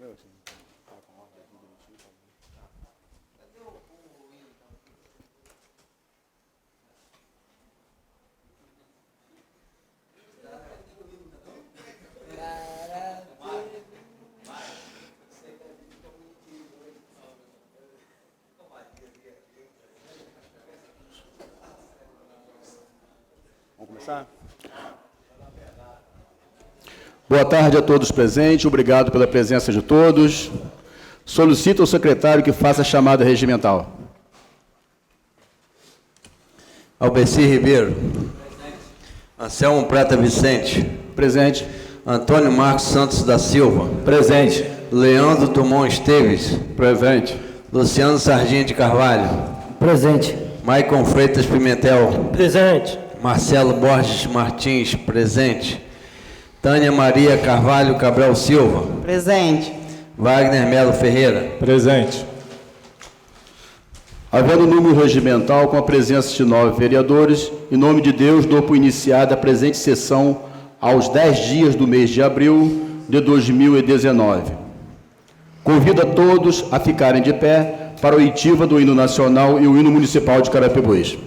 Vamos começar? Boa tarde a todos presentes, obrigado pela presença de todos. Solicito ao secretário que faça a chamada regimental. Albeci Ribeiro. Anselmo Prata Vicente. Presente. Antônio Marcos Santos da Silva. Presente. Leandro Dumont Esteves. Presente. Luciano Sardinha de Carvalho. Presente. Maicon Freitas Pimentel. Presente. Marcelo Borges Martins. Presente. Tânia Maria Carvalho Cabral Silva. Presente. Wagner Melo Ferreira. Presente. Havendo número regimental com a presença de 9 vereadores, em nome de Deus, dou por iniciada a presente sessão aos 10 dias do mês de abril de 2019. Convido a todos a ficarem de pé para a oitiva do hino nacional e o hino municipal de Carapebus.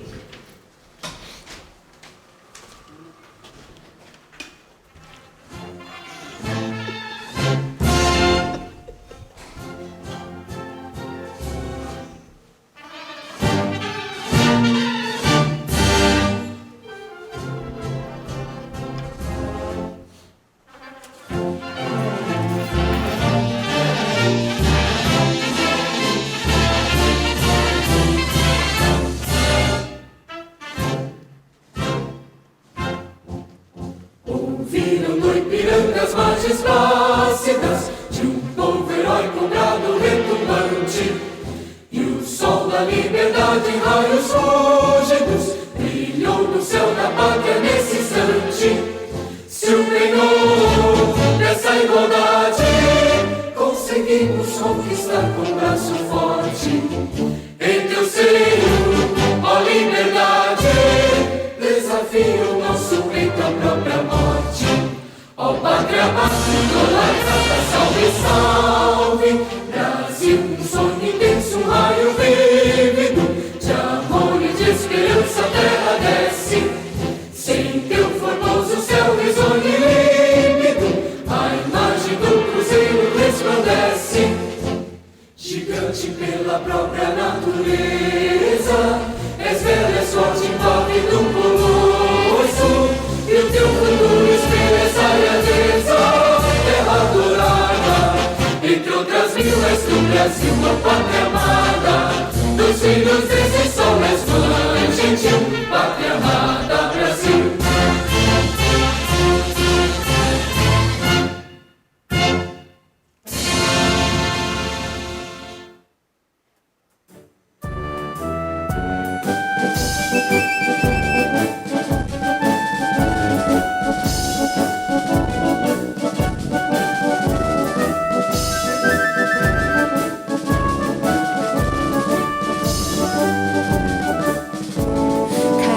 Ouviram no Ipiranga as margens plácidas de um povo heróico brado retumbante, e o sol da liberdade em raios fúlgidos brilhou no céu da pátria nesse instante. Se o penhor dessa igualdade conseguimos conquistar com um braço forte, em teu seio, ó liberdade, desafio o nosso peito à própria morte. Ó pátria máscara, idolatrada, salve, salve, Brasil, um sonho intenso, um raio vívido, de amor e de esperança a terra desce, sem teu formoso céu risonho e límpido, a imagem do cruzeiro resplandece, gigante pela própria natureza, és bela, és forte, envolve num colosso, e o teu futuro espelha essa grandeza, terra adorada, entre outras mil és do Brasil, uma pátria amada, dos filhos desse sol és mãe gentil, pátria amada, Brasil.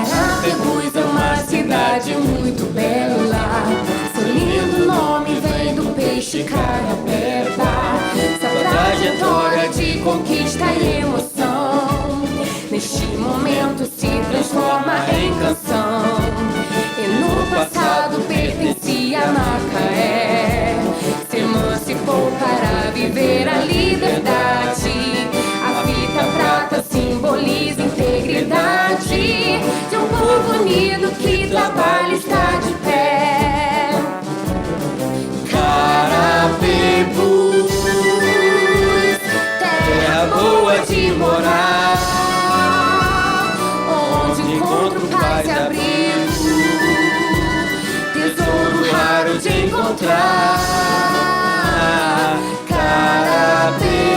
Carapebus é uma cidade muito bela. Seu lindo nome vem do peixe carapeba. Sua trajetória de conquista e emoção neste momento se transforma em canção. E no passado pertencia a Macaé, se emancipou para viver a liberdade. A fita prata simboliza integridade de um povo unido que trabalha e está de pé. Carapebus, terra boa de morar, onde encontro paz e abrigo, tesouro raro de encontrar. Carapebus,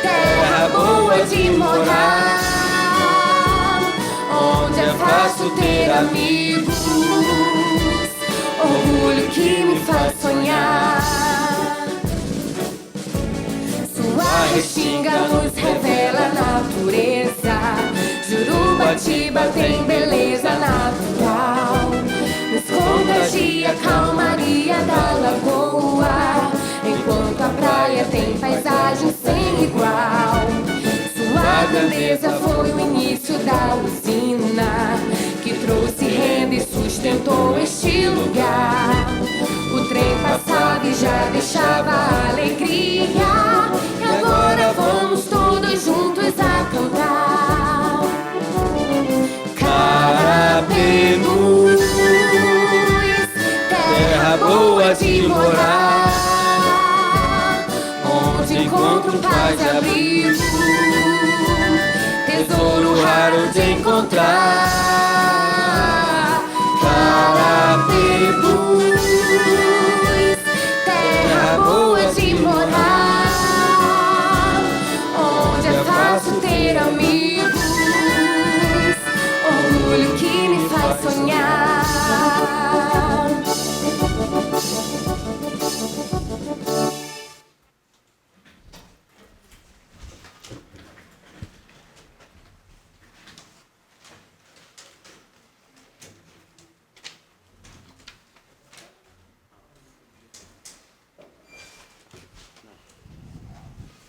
terra boa de morar, onde é fácil ter amigos, orgulho que me faz sonhar. Sua restinga nos revela a natureza, Jurubatiba tem beleza natural, nos contagia a calmaria da lagoa. A grandeza foi o início da usina que trouxe renda e sustentou este lugar. O trem passava e já deixava alegria, e agora vamos todos juntos a cantar. Carapebus, terra boa de morar, onde encontro paz e abrigo, tesouro raro de encontrar. Carapebus, terra boa de morar, onde é fácil ter amigos, orgulho que me faz sonhar.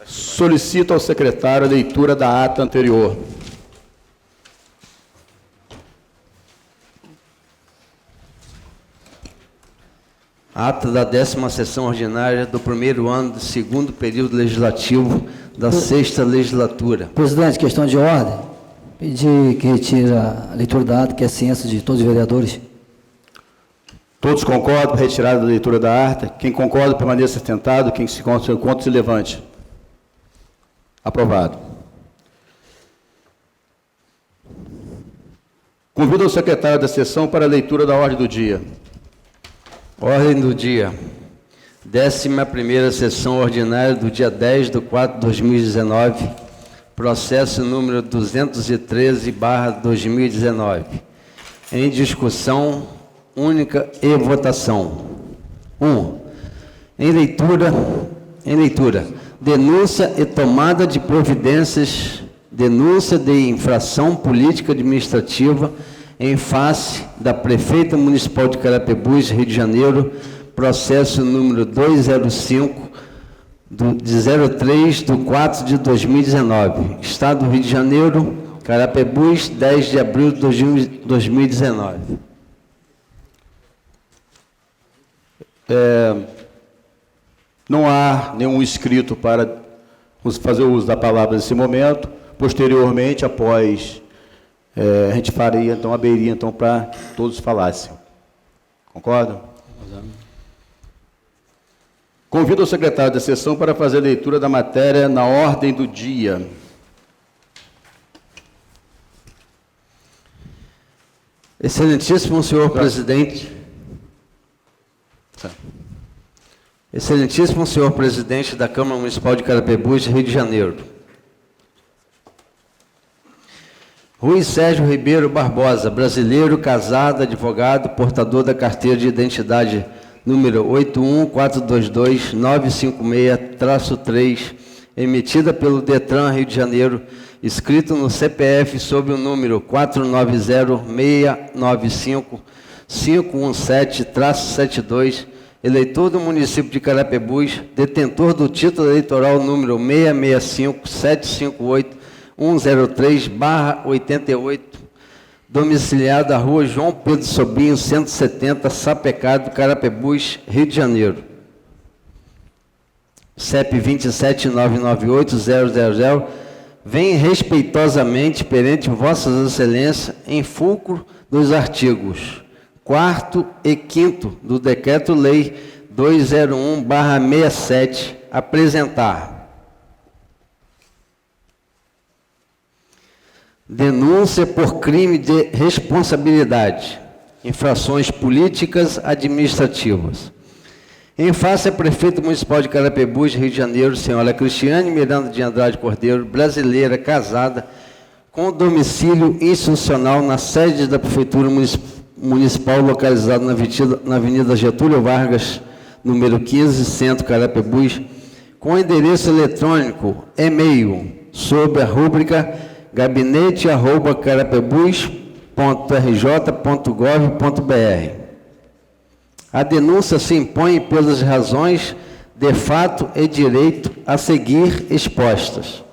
Solicito ao secretário a leitura da ata anterior. Ata da 10ª sessão ordinária do primeiro ano do segundo período legislativo da 6ª legislatura. Presidente, questão de ordem. Pedir que retire a leitura da ata, que é ciência de todos os vereadores. Todos concordam com a retirada da leitura da ata? Quem concorda, permaneça sentado. Quem se encontra, se levante. Aprovado. Convido o secretário da sessão para a leitura da ordem do dia. Ordem do dia. 11ª sessão ordinária do dia 10/4/2019. Processo número 213/2019. Em discussão única e votação. 1. Em leitura. Denúncia e tomada de providências, denúncia de infração política administrativa em face da Prefeita Municipal de Carapebus, Rio de Janeiro, processo número 205, de 03/4/2019, Estado do Rio de Janeiro, Carapebus, 10 de abril de 2019. Não há nenhum inscrito para fazer uso da palavra nesse momento. Posteriormente, após, a gente faria, então, abriria, então, para todos falassem. Concordam? Convido o secretário da sessão para fazer a leitura da matéria na ordem do dia. Excelentíssimo senhor presidente. Excelentíssimo senhor presidente da Câmara Municipal de Carapebus, Rio de Janeiro. Rui Sérgio Ribeiro Barbosa, brasileiro, casado, advogado, portador da carteira de identidade número 8142956-3, emitida pelo Detran Rio de Janeiro, escrito no CPF sob o número 490-695-517-72, eleitor do município de Carapebus, detentor do título eleitoral número 665-758-103/88, domiciliado à rua João Pedro Sobrinho, 170, Sapecado, Carapebus, Rio de Janeiro. CEP 27998-000, vem respeitosamente perante Vossas Excelências, em fulcro dos artigos 4º e 5º do Decreto-Lei 201/67, apresentar denúncia por crime de responsabilidade, infrações políticas administrativas. Em face a Prefeito Municipal de Carapebus, Rio de Janeiro, senhora Cristiane Miranda de Andrade Cordeiro, brasileira, casada, com domicílio institucional na sede da Prefeitura Municipal, localizada na Avenida Getúlio Vargas, número 15, Centro, Carapebus, com endereço eletrônico, e-mail, sob a rúbrica gabinete@carapebus.rj.gov.br. A denúncia se impõe pelas razões de fato e direito a seguir expostas.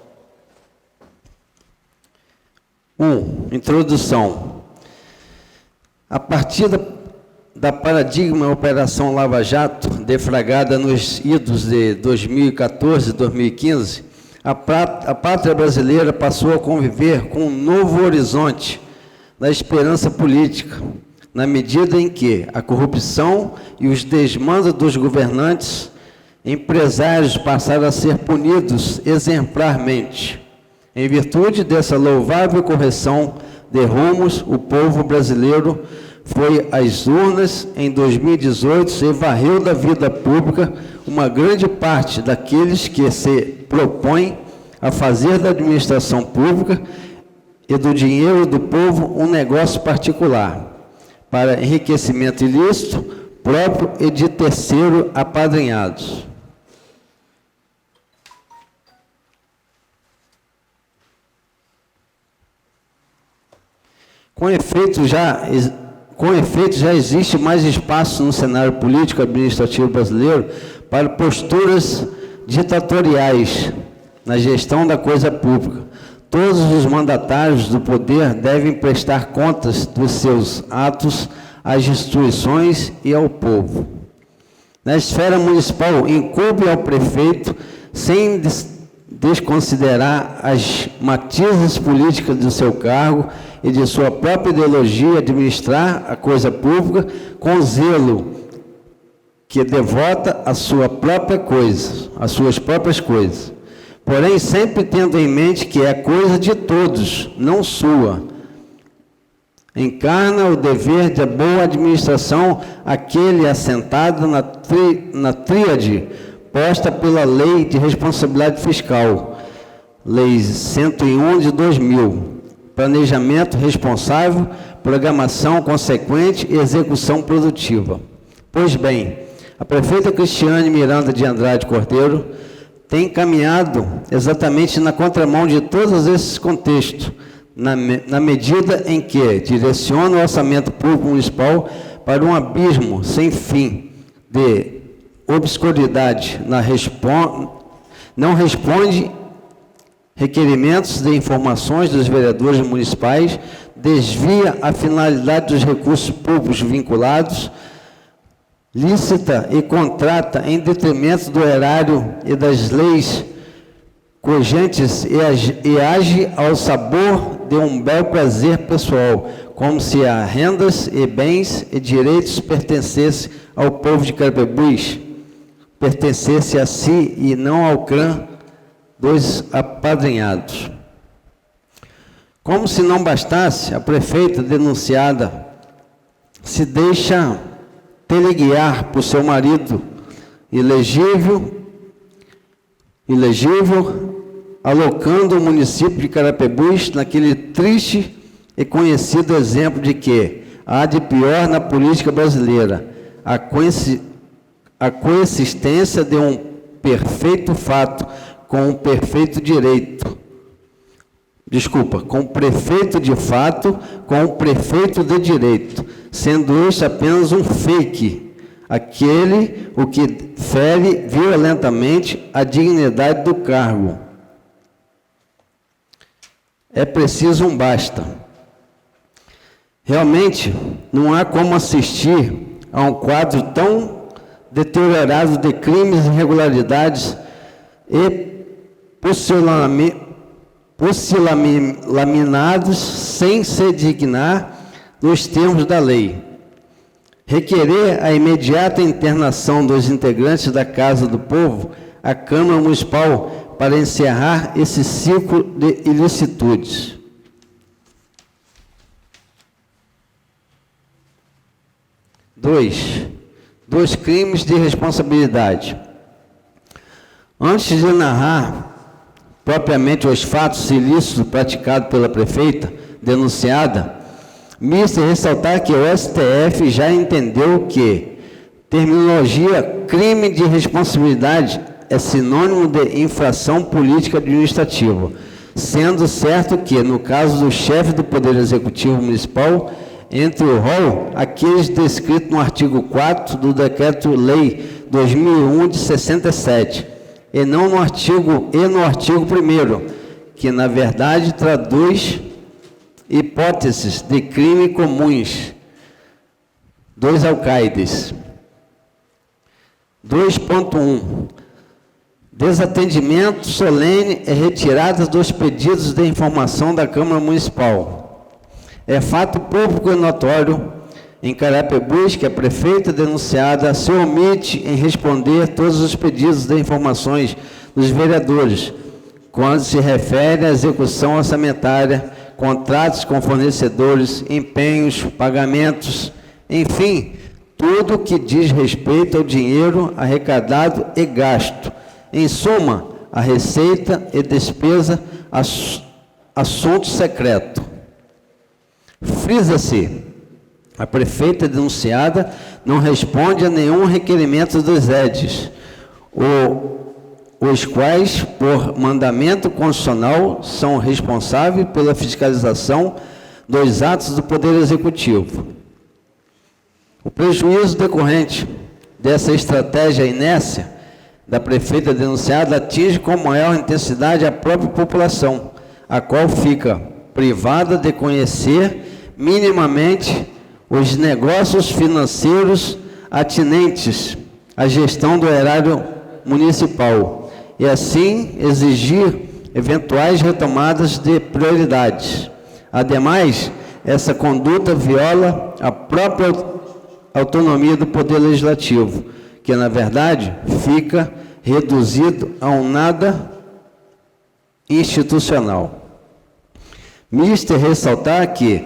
Introdução. A partir da paradigma Operação Lava Jato, deflagrada nos idos de 2014 e 2015, a pátria brasileira passou a conviver com um novo horizonte da esperança política, na medida em que a corrupção e os desmandos dos governantes empresários passaram a ser punidos exemplarmente. Em virtude dessa louvável correção de rumos, o povo brasileiro foi às urnas em 2018 e varreu da vida pública uma grande parte daqueles que se propõem a fazer da administração pública e do dinheiro do povo um negócio particular, para enriquecimento ilícito próprio e de terceiro apadrinhados. Com efeito, já existe mais espaço no cenário político administrativo brasileiro para posturas ditatoriais na gestão da coisa pública. Todos os mandatários do poder devem prestar contas dos seus atos às instituições e ao povo. Na esfera municipal, incumbe ao prefeito, sem desconsiderar as matizes políticas do seu cargo e de sua própria ideologia, administrar a coisa pública com zelo que devota a sua própria coisa, as suas próprias coisas. Porém, sempre tendo em mente que é coisa de todos, não sua. Encarna o dever de boa administração aquele assentado na tríade posta pela Lei de Responsabilidade Fiscal, Lei 101 de 2000, planejamento responsável, programação consequente e execução produtiva. Pois bem, a prefeita Cristiane Miranda de Andrade Cordeiro tem caminhado exatamente na contramão de todos esses contextos, na medida em que direciona o orçamento público municipal para um abismo sem fim de obscuridade, não responde requerimentos de informações dos vereadores municipais, desvia a finalidade dos recursos públicos vinculados, lícita e contrata em detrimento do erário e das leis cogentes e age ao sabor de um bel prazer pessoal, como se a rendas e bens e direitos pertencessem ao povo de Carapebus, pertencesse a si e não ao clã dos apadrinhados. Como se não bastasse, a prefeita denunciada se deixa teleguiar por seu marido elegível, alocando o município de Carapebus naquele triste e conhecido exemplo de que há de pior na política brasileira, a coexistência de um perfeito fato com um perfeito direito. Com prefeito de fato com o prefeito de direito, sendo este apenas um fake, o que fere violentamente a dignidade do cargo. É preciso um basta. Realmente, não há como assistir a um quadro tão deteriorado de crimes e irregularidades e pusilaminados sem se dignar dos termos da lei. Requerer a imediata internação dos integrantes da Casa do Povo à Câmara Municipal para encerrar esse ciclo de ilicitudes. Dois crimes de responsabilidade. Antes de narrar propriamente os fatos ilícitos praticados pela prefeita denunciada, me-se ressaltar que o STF já entendeu que terminologia crime de responsabilidade é sinônimo de infração política administrativa, sendo certo que, no caso do chefe do Poder Executivo Municipal, entre o rol, aqueles descritos no artigo 4 do Decreto-Lei 2001 de 67, e não no artigo 1º, que, na verdade, traduz hipóteses de crime comuns dos alcaides. 2.1. Desatendimento solene e retirada dos pedidos de informação da Câmara Municipal. É fato público e notório em Carapebus que a prefeita denunciada se omite em responder todos os pedidos de informações dos vereadores, quando se refere à execução orçamentária, contratos com fornecedores, empenhos, pagamentos, enfim, tudo que diz respeito ao dinheiro arrecadado e gasto. Em suma, a receita e despesa, assunto secreto. Frisa-se, a prefeita denunciada não responde a nenhum requerimento dos EDs, os quais, por mandamento constitucional, são responsáveis pela fiscalização dos atos do Poder Executivo. O prejuízo decorrente dessa estratégia inércia da prefeita denunciada atinge com maior intensidade a própria população, a qual fica privada de conhecer minimamente os negócios financeiros atinentes à gestão do erário municipal e, assim, exigir eventuais retomadas de prioridades. Ademais, essa conduta viola a própria autonomia do Poder Legislativo, que, na verdade, fica reduzido a um nada institucional. Mister ressaltar que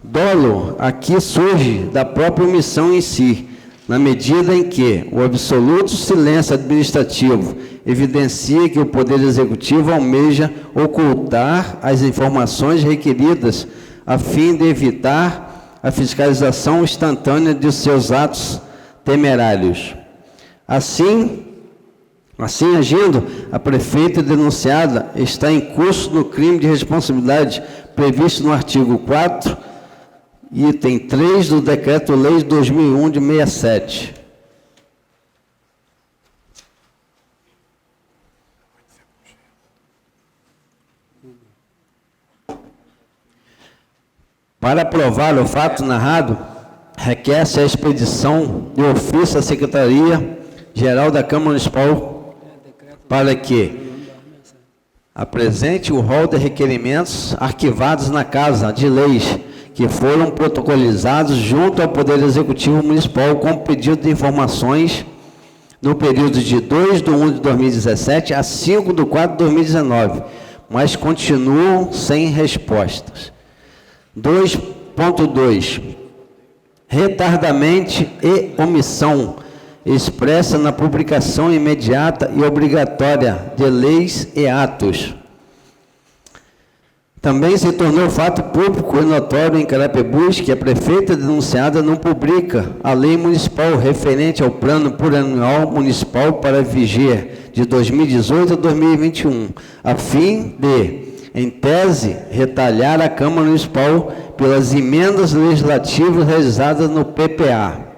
dolo aqui surge da própria omissão em si, na medida em que o absoluto silêncio administrativo evidencia que o Poder Executivo almeja ocultar as informações requeridas a fim de evitar a fiscalização instantânea de seus atos temerários. Assim agindo, a prefeita denunciada está em curso no crime de responsabilidade previsto no artigo 4, item 3 do Decreto-Lei de 2001 de 67. Para provar o fato narrado, requer-se a expedição de ofício à Secretaria-Geral da Câmara Municipal para que apresente o rol de requerimentos arquivados na Casa de Leis, que foram protocolizados junto ao Poder Executivo Municipal com pedido de informações no período de 2/1 de 2017 a 5/4 de 2019, mas continuam sem respostas. 2.2. Retardamento e omissão expressa na publicação imediata e obrigatória de leis e atos. Também se tornou fato público e notório em Carapebus que a prefeita denunciada não publica a lei municipal referente ao plano plurianual municipal para a vigia de 2018 a 2021, a fim de, em tese, retalhar a Câmara Municipal pelas emendas legislativas realizadas no PPA.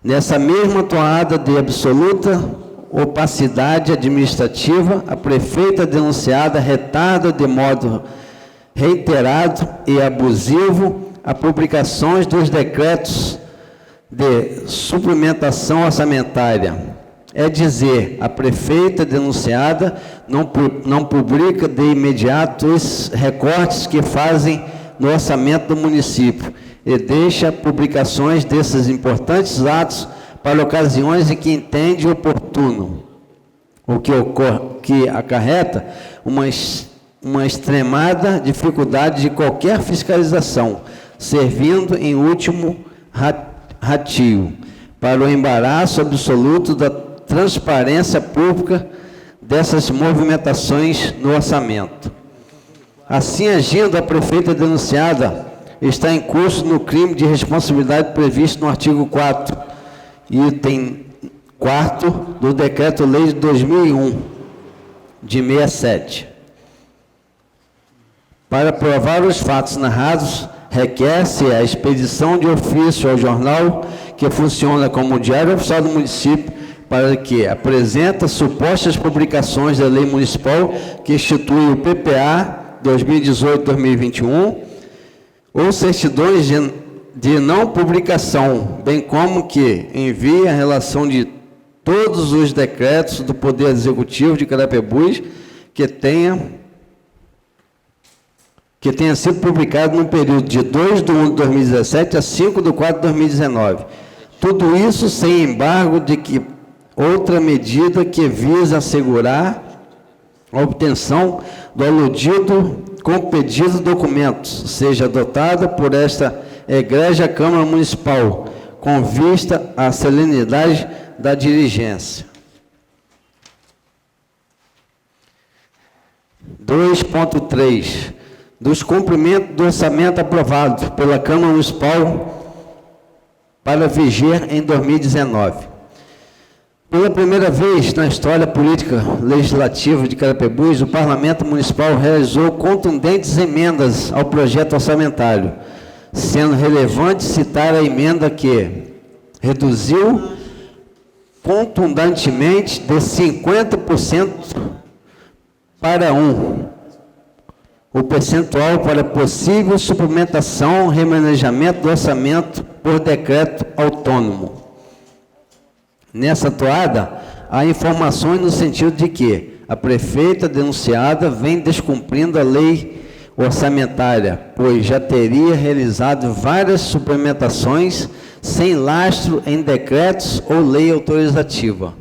Nessa mesma toada de absoluta opacidade administrativa, a prefeita denunciada retarda de modo reiterado e abusivo a publicações dos decretos de suplementação orçamentária. É dizer, a prefeita denunciada não publica de imediato os recortes que fazem no orçamento do município e deixa publicações desses importantes atos para ocasiões em que entende oportuno, o que acarreta uma extremada dificuldade de qualquer fiscalização, servindo em último ratio para o embaraço absoluto da transparência pública dessas movimentações no orçamento. Assim agindo, a prefeita denunciada está em curso no crime de responsabilidade previsto no artigo 4, item 4 do Decreto-Lei de 2001, de 67. Para provar os fatos narrados, requer-se a expedição de ofício ao jornal, que funciona como diário oficial do município, para que apresenta supostas publicações da lei municipal que institui o PPA 2018-2021, ou certidões de não publicação, bem como que envie a relação de todos os decretos do Poder Executivo de Carapebus que tenha sido publicado no período de 2/1 de 2017 a 5/4 de 2019. Tudo isso sem embargo de que outra medida que visa assegurar a obtenção do aludido com pedido de documentos seja adotada por esta egrégia Câmara Municipal, com vista à solenidade da diligência. 2.3. Dos cumprimentos do orçamento aprovado pela Câmara Municipal para viger em 2019. Pela primeira vez na história política legislativa de Carapebus, o Parlamento Municipal realizou contundentes emendas ao projeto orçamentário, sendo relevante citar a emenda que reduziu contundentemente de 50% para 1%, o percentual para possível suplementação, remanejamento do orçamento por decreto autônomo. Nessa toada, há informações no sentido de que a prefeita denunciada vem descumprindo a lei orçamentária, pois já teria realizado várias suplementações sem lastro em decretos ou lei autorizativa.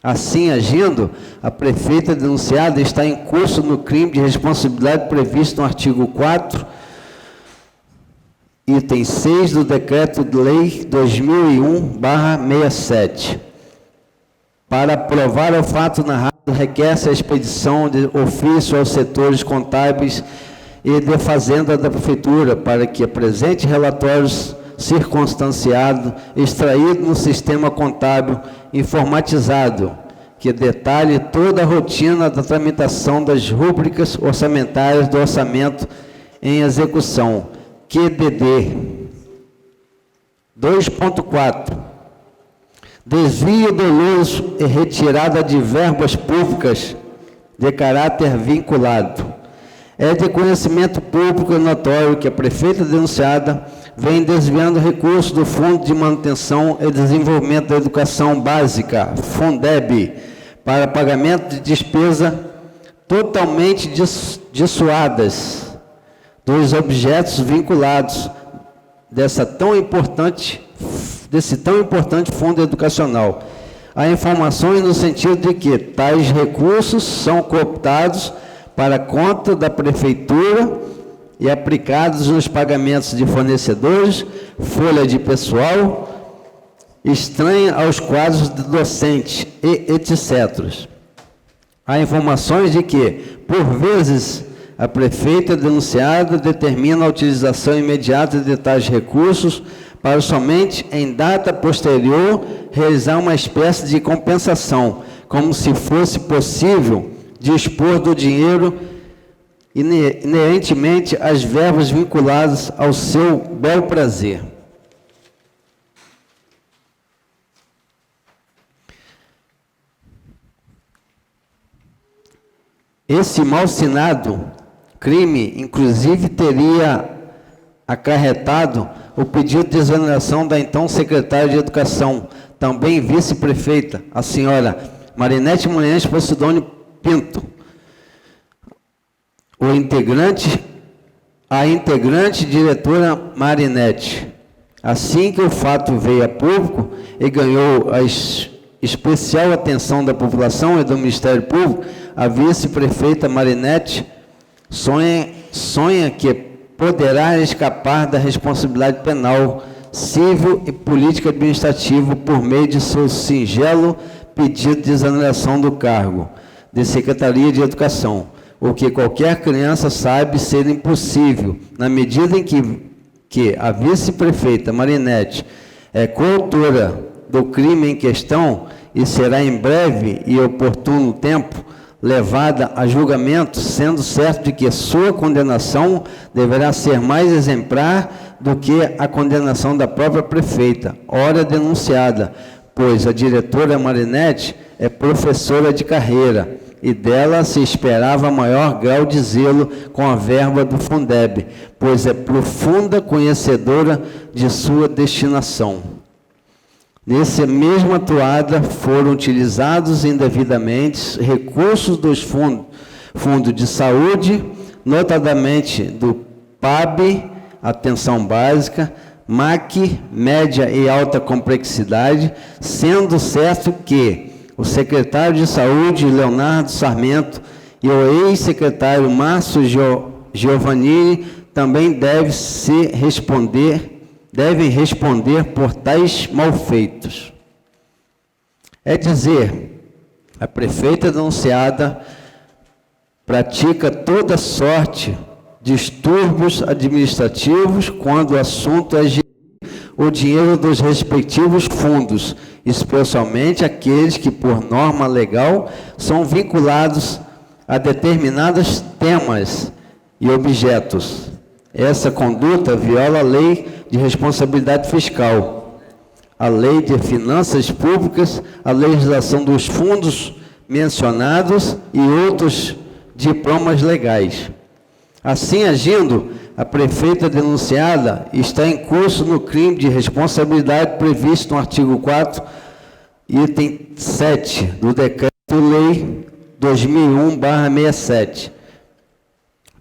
Assim, agindo, a prefeita denunciada está em curso no crime de responsabilidade previsto no artigo 4, item 6 do Decreto-Lei 2001/67. Para provar o fato narrado, requer-se a expedição de ofício aos setores contábeis e de Fazenda da Prefeitura, para que apresente relatórios circunstanciado, extraído no sistema contábil informatizado, que detalhe toda a rotina da tramitação das rúbricas orçamentárias do orçamento em execução, QDD. 2.4. Desvio doloso e retirada de verbas públicas de caráter vinculado. É de conhecimento público e notório que a prefeita denunciada vem desviando recursos do Fundo de Manutenção e Desenvolvimento da Educação Básica, Fundeb, para pagamento de despesa totalmente dissuadas dos objetos vinculados desse tão importante fundo educacional. Há informações no sentido de que tais recursos são cooptados para conta da prefeitura e aplicados nos pagamentos de fornecedores, folha de pessoal, estranha aos quadros de docente e etc. Há informações de que, por vezes, a prefeita denunciada determina a utilização imediata de tais recursos para somente, em data posterior, realizar uma espécie de compensação, como se fosse possível dispor do dinheiro inerentemente às verbas vinculadas ao seu bel prazer. Esse mal-sinado crime, inclusive, teria acarretado o pedido de exoneração da então secretária de Educação, também vice-prefeita, a senhora Marinete Munhoz Posidônio Pinto, a integrante diretora Marinete. Assim que o fato veio a público e ganhou a especial atenção da população e do Ministério Público, a vice-prefeita Marinete sonha que poderá escapar da responsabilidade penal, civil e política administrativa por meio de seu singelo pedido de exoneração do cargo de Secretaria de Educação, o que qualquer criança sabe ser impossível, na medida em que a vice-prefeita Marinete é coautora do crime em questão e será em breve e oportuno tempo levada a julgamento, sendo certo de que sua condenação deverá ser mais exemplar do que a condenação da própria prefeita, ora denunciada, pois a diretora Marinete é professora de carreira e dela se esperava maior grau de zelo com a verba do Fundeb, pois é profunda conhecedora de sua destinação. Nessa mesma atuada foram utilizados indevidamente recursos dos fundos de saúde, notadamente do PAB, Atenção Básica, MAC, Média e Alta Complexidade, sendo certo que o secretário de Saúde, Leonardo Sarmento, e o ex-secretário Márcio Giovannini também devem responder por tais malfeitos. É dizer, a prefeita denunciada pratica toda sorte de distúrbios administrativos quando o assunto é gerir o dinheiro dos respectivos fundos, especialmente aqueles que, por norma legal, são vinculados a determinados temas e objetos. Essa conduta viola a Lei de Responsabilidade Fiscal, a Lei de Finanças Públicas, a legislação dos fundos mencionados e outros diplomas legais. Assim agindo, a prefeita denunciada está em curso no crime de responsabilidade previsto no artigo 4, item 7 do Decreto-Lei 2001/67.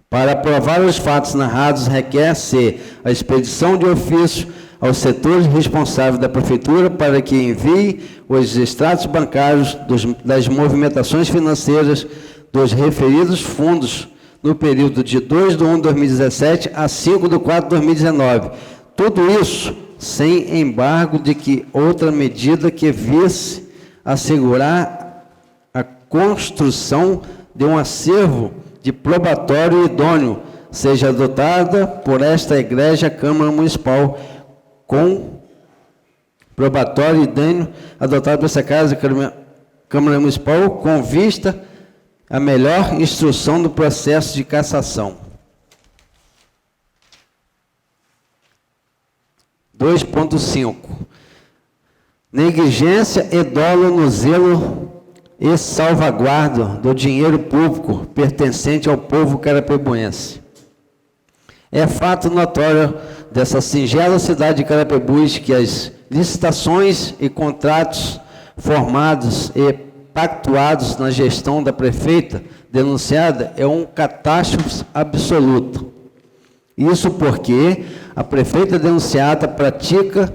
Para provar os fatos narrados, requer-se a expedição de ofício aos setores responsáveis da Prefeitura para que envie os extratos bancários das movimentações financeiras dos referidos fundos no período de 2/1/2017 a 5/4/2019. Tudo isso sem embargo de que outra medida que visse assegurar a construção de um acervo de probatório idôneo seja adotada por esta Igreja Câmara Municipal, com probatório idôneo adotado por essa Casa Câmara Municipal, com vista à melhor instrução do processo de cassação. 2.5. Negligência e dolo no zelo e salvaguarda do dinheiro público pertencente ao povo carapicuense. É fato notório dessa singela cidade de Carapebus que as licitações e contratos formados e pactuados na gestão da prefeita denunciada é um catástrofe absoluto. Isso porque a prefeita denunciada pratica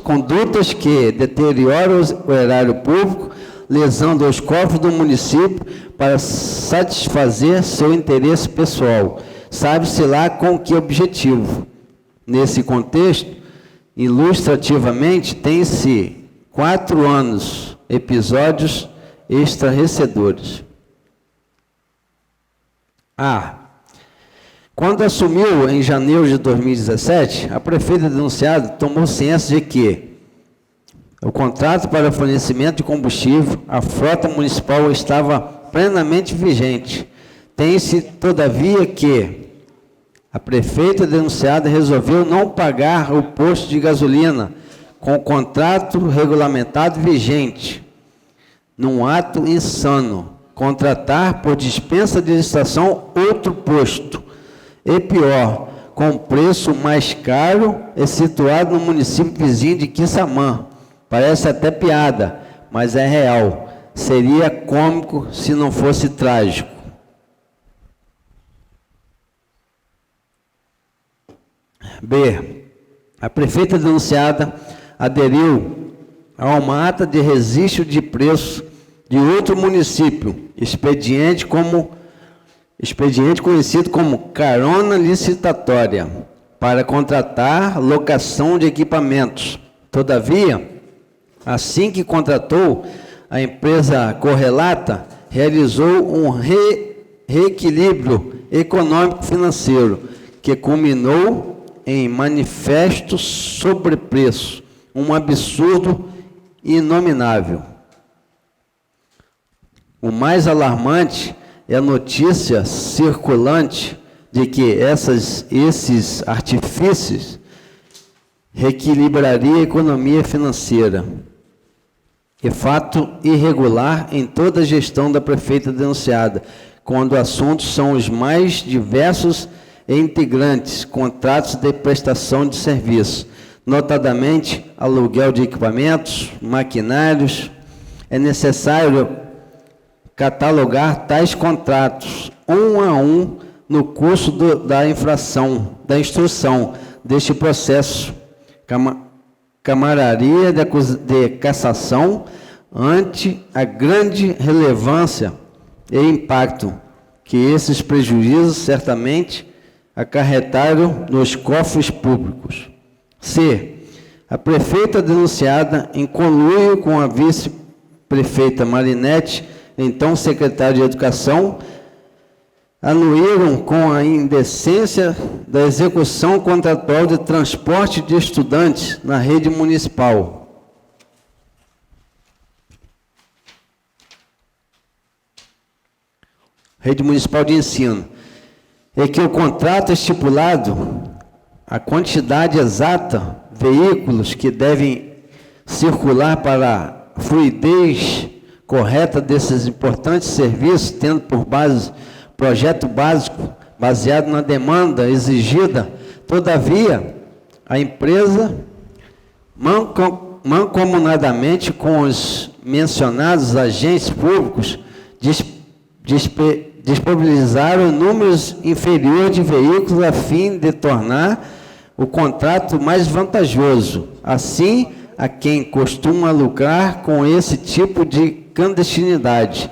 condutas que deterioram o erário público, lesando os cofres do município para satisfazer seu interesse pessoal. Sabe-se lá com que objetivo. Nesse contexto, ilustrativamente, tem-se 4 anos, episódios estarrecedores. Quando assumiu em janeiro de 2017, a prefeita denunciada tomou ciência de que o contrato para fornecimento de combustível à frota municipal estava plenamente vigente. Tem-se, todavia, que a prefeita denunciada resolveu não pagar o posto de gasolina com o contrato regulamentado vigente, num ato insano, contratar por dispensa de licitação outro posto, e pior, com preço mais caro e situado no município vizinho de Quissamã. Parece até piada, mas é real. Seria cômico se não fosse trágico. B. A prefeita denunciada aderiu a uma ata de registro de preço de outro município, expediente conhecido como carona licitatória, para contratar locação de equipamentos. Todavia, assim que contratou, a empresa correlata realizou um reequilíbrio econômico-financeiro, que culminou em manifesto sobrepreço, um absurdo inominável. O mais alarmante é a notícia circulante de que esses artifícios reequilibrariam a economia financeira. e fato irregular em toda a gestão da prefeita denunciada, quando assuntos são os mais diversos e integrantes, contratos de prestação de serviço, notadamente aluguel de equipamentos, maquinários. É necessário catalogar tais contratos um a um no curso da instrução deste processo, camararia de cassação, ante a grande relevância e impacto que esses prejuízos certamente acarretaram nos cofres públicos. C. A prefeita denunciada, em conluio com a vice-prefeita Marinete, então secretária de Educação, anuíram com a indecência da execução contratual de transporte de estudantes na rede municipal. Rede Municipal de Ensino. É que o contrato estipulado, a quantidade exata de veículos que devem circular para a fluidez correta desses importantes serviços, tendo por base projeto básico baseado na demanda exigida. Todavia, a empresa, mancomunadamente com os mencionados agentes públicos, disponibilizaram números inferiores de veículos a fim de tornar o contrato mais vantajoso. Assim, a quem costuma lucrar com esse tipo de clandestinidade.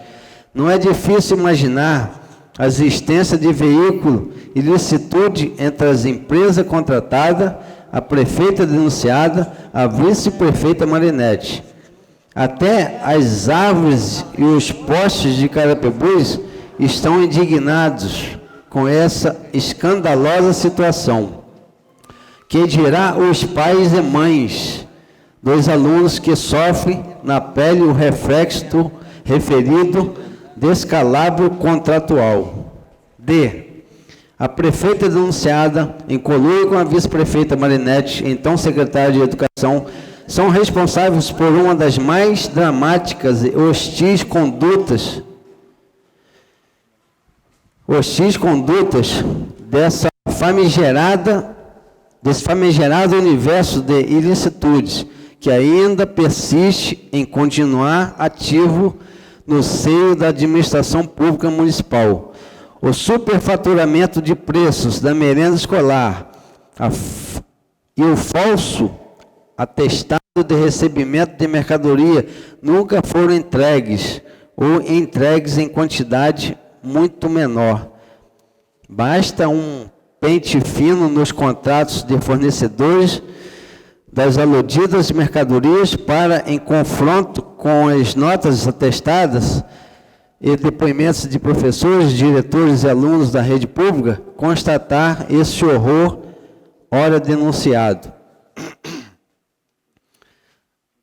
Não é difícil imaginar a existência de veículo e licitude entre as empresas contratadas, a prefeita denunciada, a vice-prefeita Marinete. Até as árvores e os postes de Carapebus estão indignados com essa escandalosa situação. Que dirá os pais e mães dos alunos que sofrem na pele o reflexo do referido descalabro contratual. D. A prefeita denunciada, em conluio com a vice-prefeita Marinete, então secretária de Educação, são responsáveis por uma das mais dramáticas e hostis condutas desse famigerado universo de ilicitudes, que ainda persiste em continuar ativo no seio da administração pública municipal. O superfaturamento de preços da merenda escolar e o falso atestado de recebimento de mercadoria nunca foram entregues ou entregues em quantidade muito menor. Basta um pente fino nos contratos de fornecedores das aludidas mercadorias para, em confronto com as notas atestadas e depoimentos de professores, diretores e alunos da rede pública, constatar esse horror ora denunciado.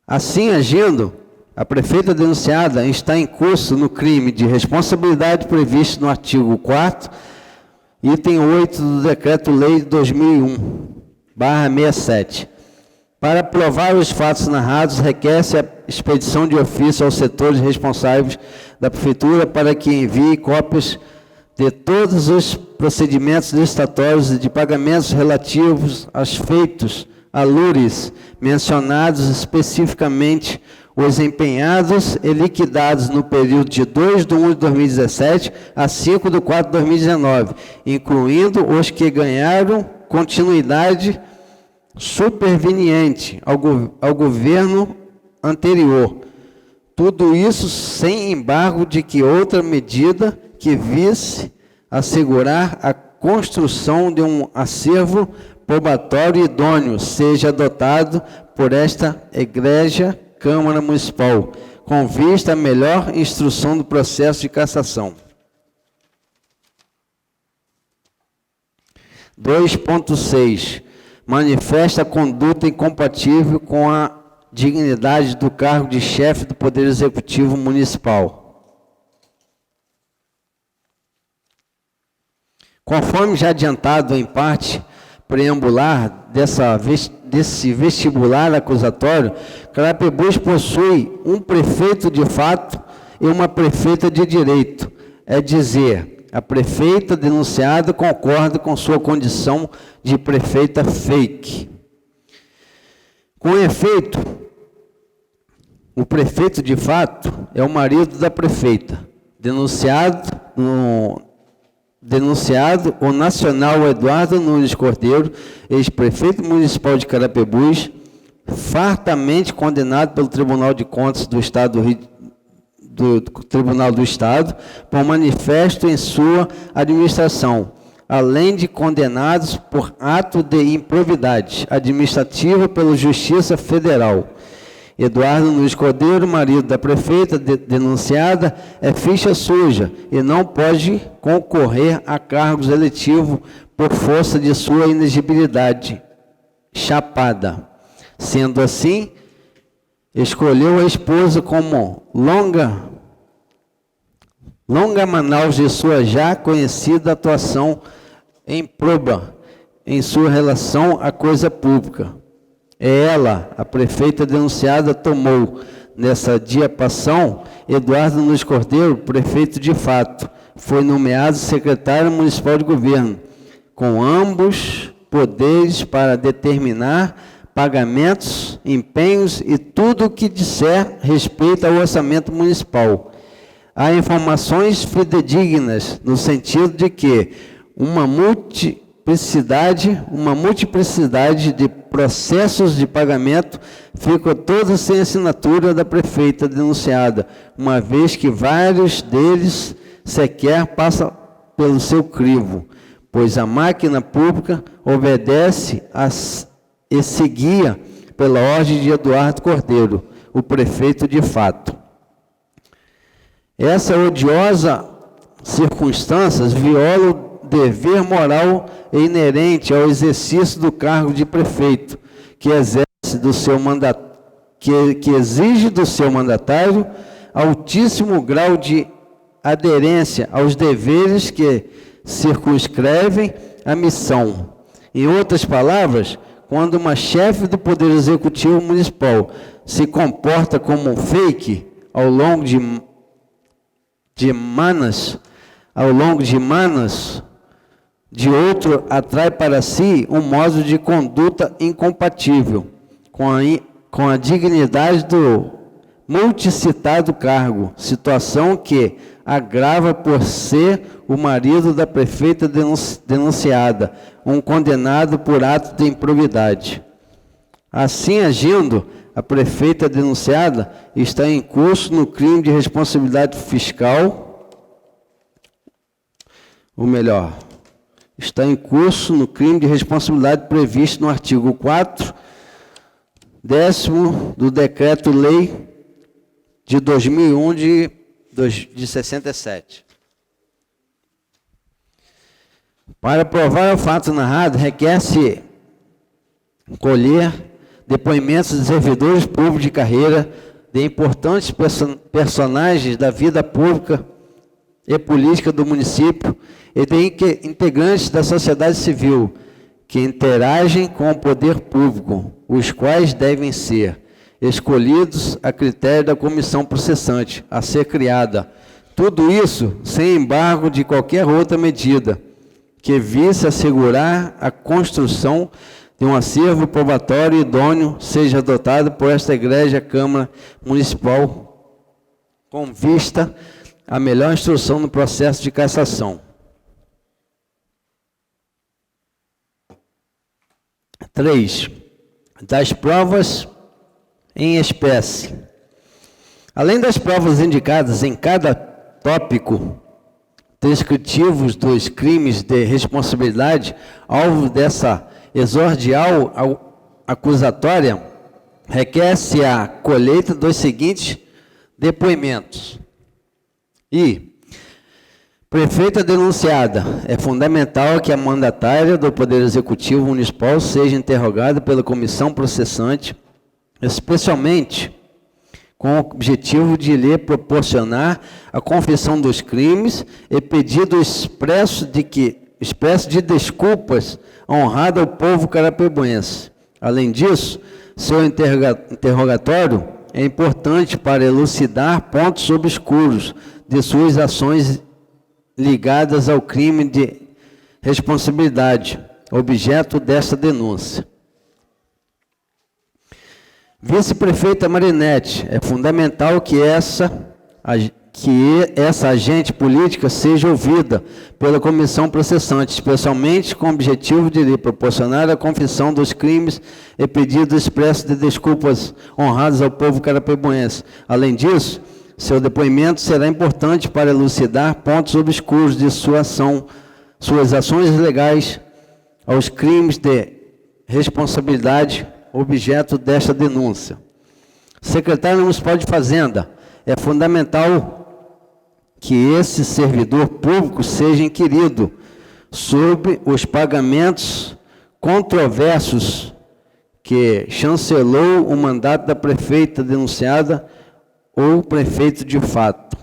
Assim agindo, a prefeita denunciada está em curso no crime de responsabilidade previsto no artigo 4º, item 8 do Decreto-Lei 2001/67. Para provar os fatos narrados, requer-se a expedição de ofício aos setores responsáveis da Prefeitura para que envie cópias de todos os procedimentos licitatórios e de pagamentos relativos aos feitos alures mencionados especificamente, os empenhados e liquidados no período de 2/1/2017 a 5/4/2019, incluindo os que ganharam continuidade superveniente ao governo anterior. Tudo isso sem embargo de que outra medida que visse assegurar a construção de um acervo probatório idôneo seja adotado por esta egrégia Câmara Municipal, com vista à melhor instrução do processo de cassação. 2.6. Manifesta a conduta incompatível com a dignidade do cargo de chefe do Poder Executivo Municipal. Conforme já adiantado em parte preambular desse vestibular acusatório, Carapebus possui um prefeito de fato e uma prefeita de direito. É dizer, a prefeita denunciada concorda com sua condição de prefeita fake. Com efeito, o prefeito de fato é o marido da prefeita. Denunciado, o nacional Eduardo Nunes Cordeiro, ex-prefeito municipal de Carapebus, fartamente condenado pelo Tribunal de Contas do Estado do Tribunal do Estado por manifesto em sua administração, além de condenados por ato de improbidade administrativa pela Justiça Federal. Eduardo Nunes Cordeiro, marido da prefeita denunciada, é ficha suja e não pode concorrer a cargos eletivos por força de sua inegibilidade chapada. Sendo assim, escolheu a esposa como longa Manaus de sua já conhecida atuação em proba em sua relação à coisa pública. Ela, a prefeita denunciada, tomou nessa diapação Eduardo Nunes Cordeiro, prefeito de fato, foi nomeado secretário municipal de governo, com ambos poderes para determinar pagamentos, empenhos e tudo o que disser respeito ao orçamento municipal. Há informações fidedignas no sentido de que uma multiplicidade de processos de pagamento ficam todos sem assinatura da prefeita denunciada, uma vez que vários deles sequer passam pelo seu crivo, pois a máquina pública obedece e se guia pela ordem de Eduardo Cordeiro, o prefeito de fato. Essa odiosa circunstância viola o dever moral inerente ao exercício do cargo de prefeito, que exerce do seu que exige do seu mandatário altíssimo grau de aderência aos deveres que circunscrevem a missão. Em outras palavras, quando uma chefe do Poder Executivo Municipal se comporta como um fake ao longo de manas, de outro atrai para si um modo de conduta incompatível com a dignidade do multicitado cargo, situação que agrava por ser o marido da prefeita denunciada, um condenado por ato de improbidade. Assim agindo, a prefeita denunciada está em curso no crime de responsabilidade fiscal, ou melhor, está em curso no crime de responsabilidade previsto no artigo 4, 10º do Decreto-Lei de 2001 de 67. Para provar o fato narrado, requer-se colher depoimentos de servidores públicos de carreira, de importantes personagens da vida pública e política do município e de integrantes da sociedade civil que interagem com o poder público, os quais devem ser escolhidos a critério da comissão processante a ser criada. Tudo isso sem embargo de qualquer outra medida que vise assegurar a construção de um acervo probatório idôneo seja adotado por esta Igreja Câmara Municipal com vista à melhor instrução no processo de cassação. 3. Das provas em espécie. Além das provas indicadas em cada tópico descritivos dos crimes de responsabilidade, alvo dessa exordial acusatória, requer-se a colheita dos seguintes depoimentos. Prefeita denunciada, é fundamental que a mandatária do Poder Executivo Municipal seja interrogada pela comissão processante, especialmente com o objetivo de lhe proporcionar a confissão dos crimes e pedido expresso de desculpas honrado ao povo carapibuense, Além disso, seu interrogatório é importante para elucidar pontos obscuros de suas ações ligadas ao crime de responsabilidade, objeto desta denúncia. Vice-prefeita Marinete, é fundamental que essa agente política seja ouvida pela comissão processante, especialmente com o objetivo de lhe proporcionar a confissão dos crimes e pedido expresso de desculpas honradas ao povo carapicuense. Além disso, seu depoimento será importante para elucidar pontos obscuros de sua ação, suas ações legais aos crimes de responsabilidade, objeto desta denúncia. Secretário Municipal de Fazenda, é fundamental que esse servidor público seja inquirido sobre os pagamentos controversos que chancelou o mandato da prefeita denunciada ou prefeito de fato.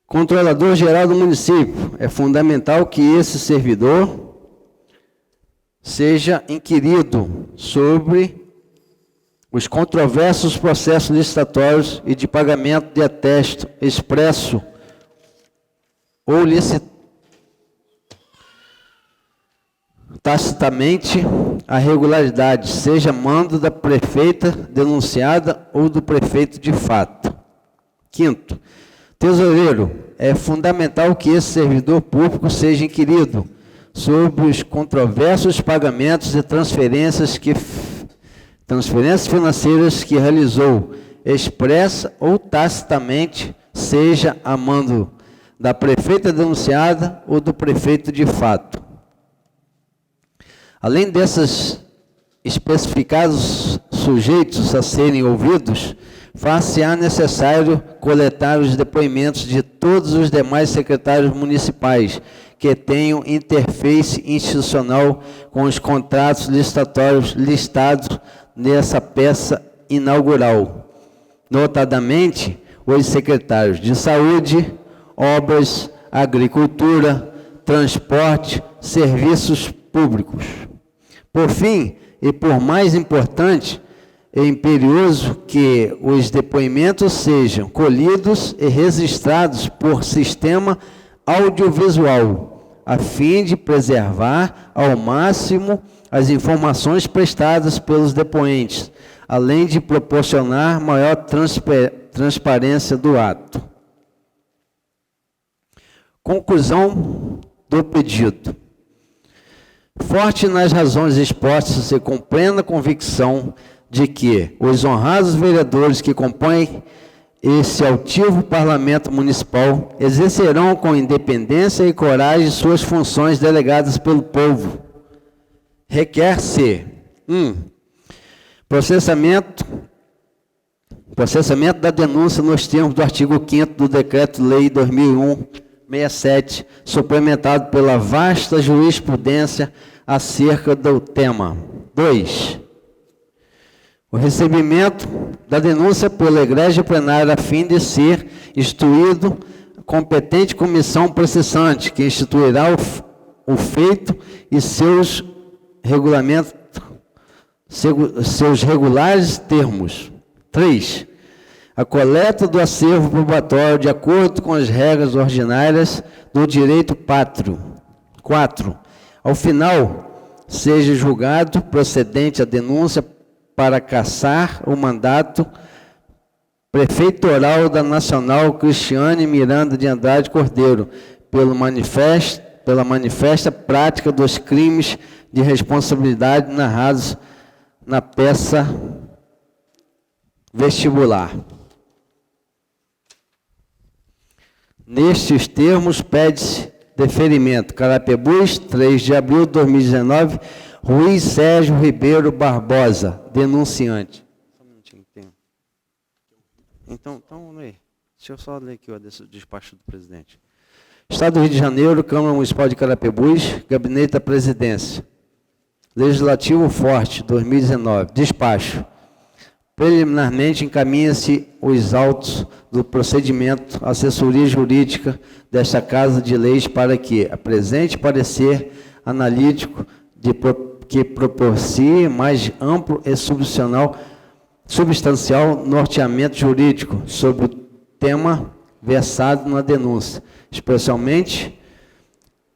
Controlador-geral do município, é fundamental que esse servidor seja inquirido sobre os controversos processos licitatórios e de pagamento de atesto expresso ou tacitamente a regularidade, seja mando da prefeita denunciada ou do prefeito de fato. Quinto, tesoureiro, é fundamental que esse servidor público seja inquirido sobre os controversos pagamentos e transferências financeiras que realizou, expressa ou tacitamente, seja a mando da prefeita denunciada ou do prefeito de fato. Além desses especificados sujeitos a serem ouvidos, far-se-á necessário coletar os depoimentos de todos os demais secretários municipais que tenham interface institucional com os contratos licitatórios listados nessa peça inaugural, notadamente os secretários de Saúde, Obras, Agricultura, Transporte, Serviços Públicos. Por fim, e por mais importante, é imperioso que os depoimentos sejam colhidos e registrados por sistema audiovisual, a fim de preservar ao máximo as informações prestadas pelos depoentes, além de proporcionar maior transparência do ato. Conclusão do pedido. Forte nas razões expostas e com plena convicção de que os honrados vereadores que compõem esse altivo parlamento municipal exercerão com independência e coragem suas funções delegadas pelo povo. Requer-se processamento da denúncia nos termos do artigo 5º do Decreto-Lei 2001-67, suplementado pela vasta jurisprudência acerca do tema. 2. O recebimento da denúncia pela Igreja Plenária a fim de ser instruído competente comissão processante, que instituirá o feito e seus regulares termos. 3. A coleta do acervo probatório de acordo com as regras ordinárias do direito pátrio. 4. Ao final, seja julgado procedente a denúncia para cassar o mandato prefeitoral da Nacional Cristiane Miranda de Andrade Cordeiro, pela manifesta prática dos crimes de responsabilidade narrados na peça vestibular. Nestes termos, pede-se deferimento. Carapebus, 3 de abril de 2019, Ruiz Sérgio Ribeiro Barbosa, denunciante. Só um minutinho. Então, deixa eu só ler aqui o despacho do presidente. Estado do Rio de Janeiro, Câmara Municipal de Carapebus, Gabinete da Presidência. Legislativo Forte, 2019. Despacho. Preliminarmente, encaminha-se os autos do procedimento, assessoria jurídica desta Casa de Leis para que apresente parecer analítico que propicie mais amplo e substancial norteamento jurídico sobre o tema versado na denúncia, especialmente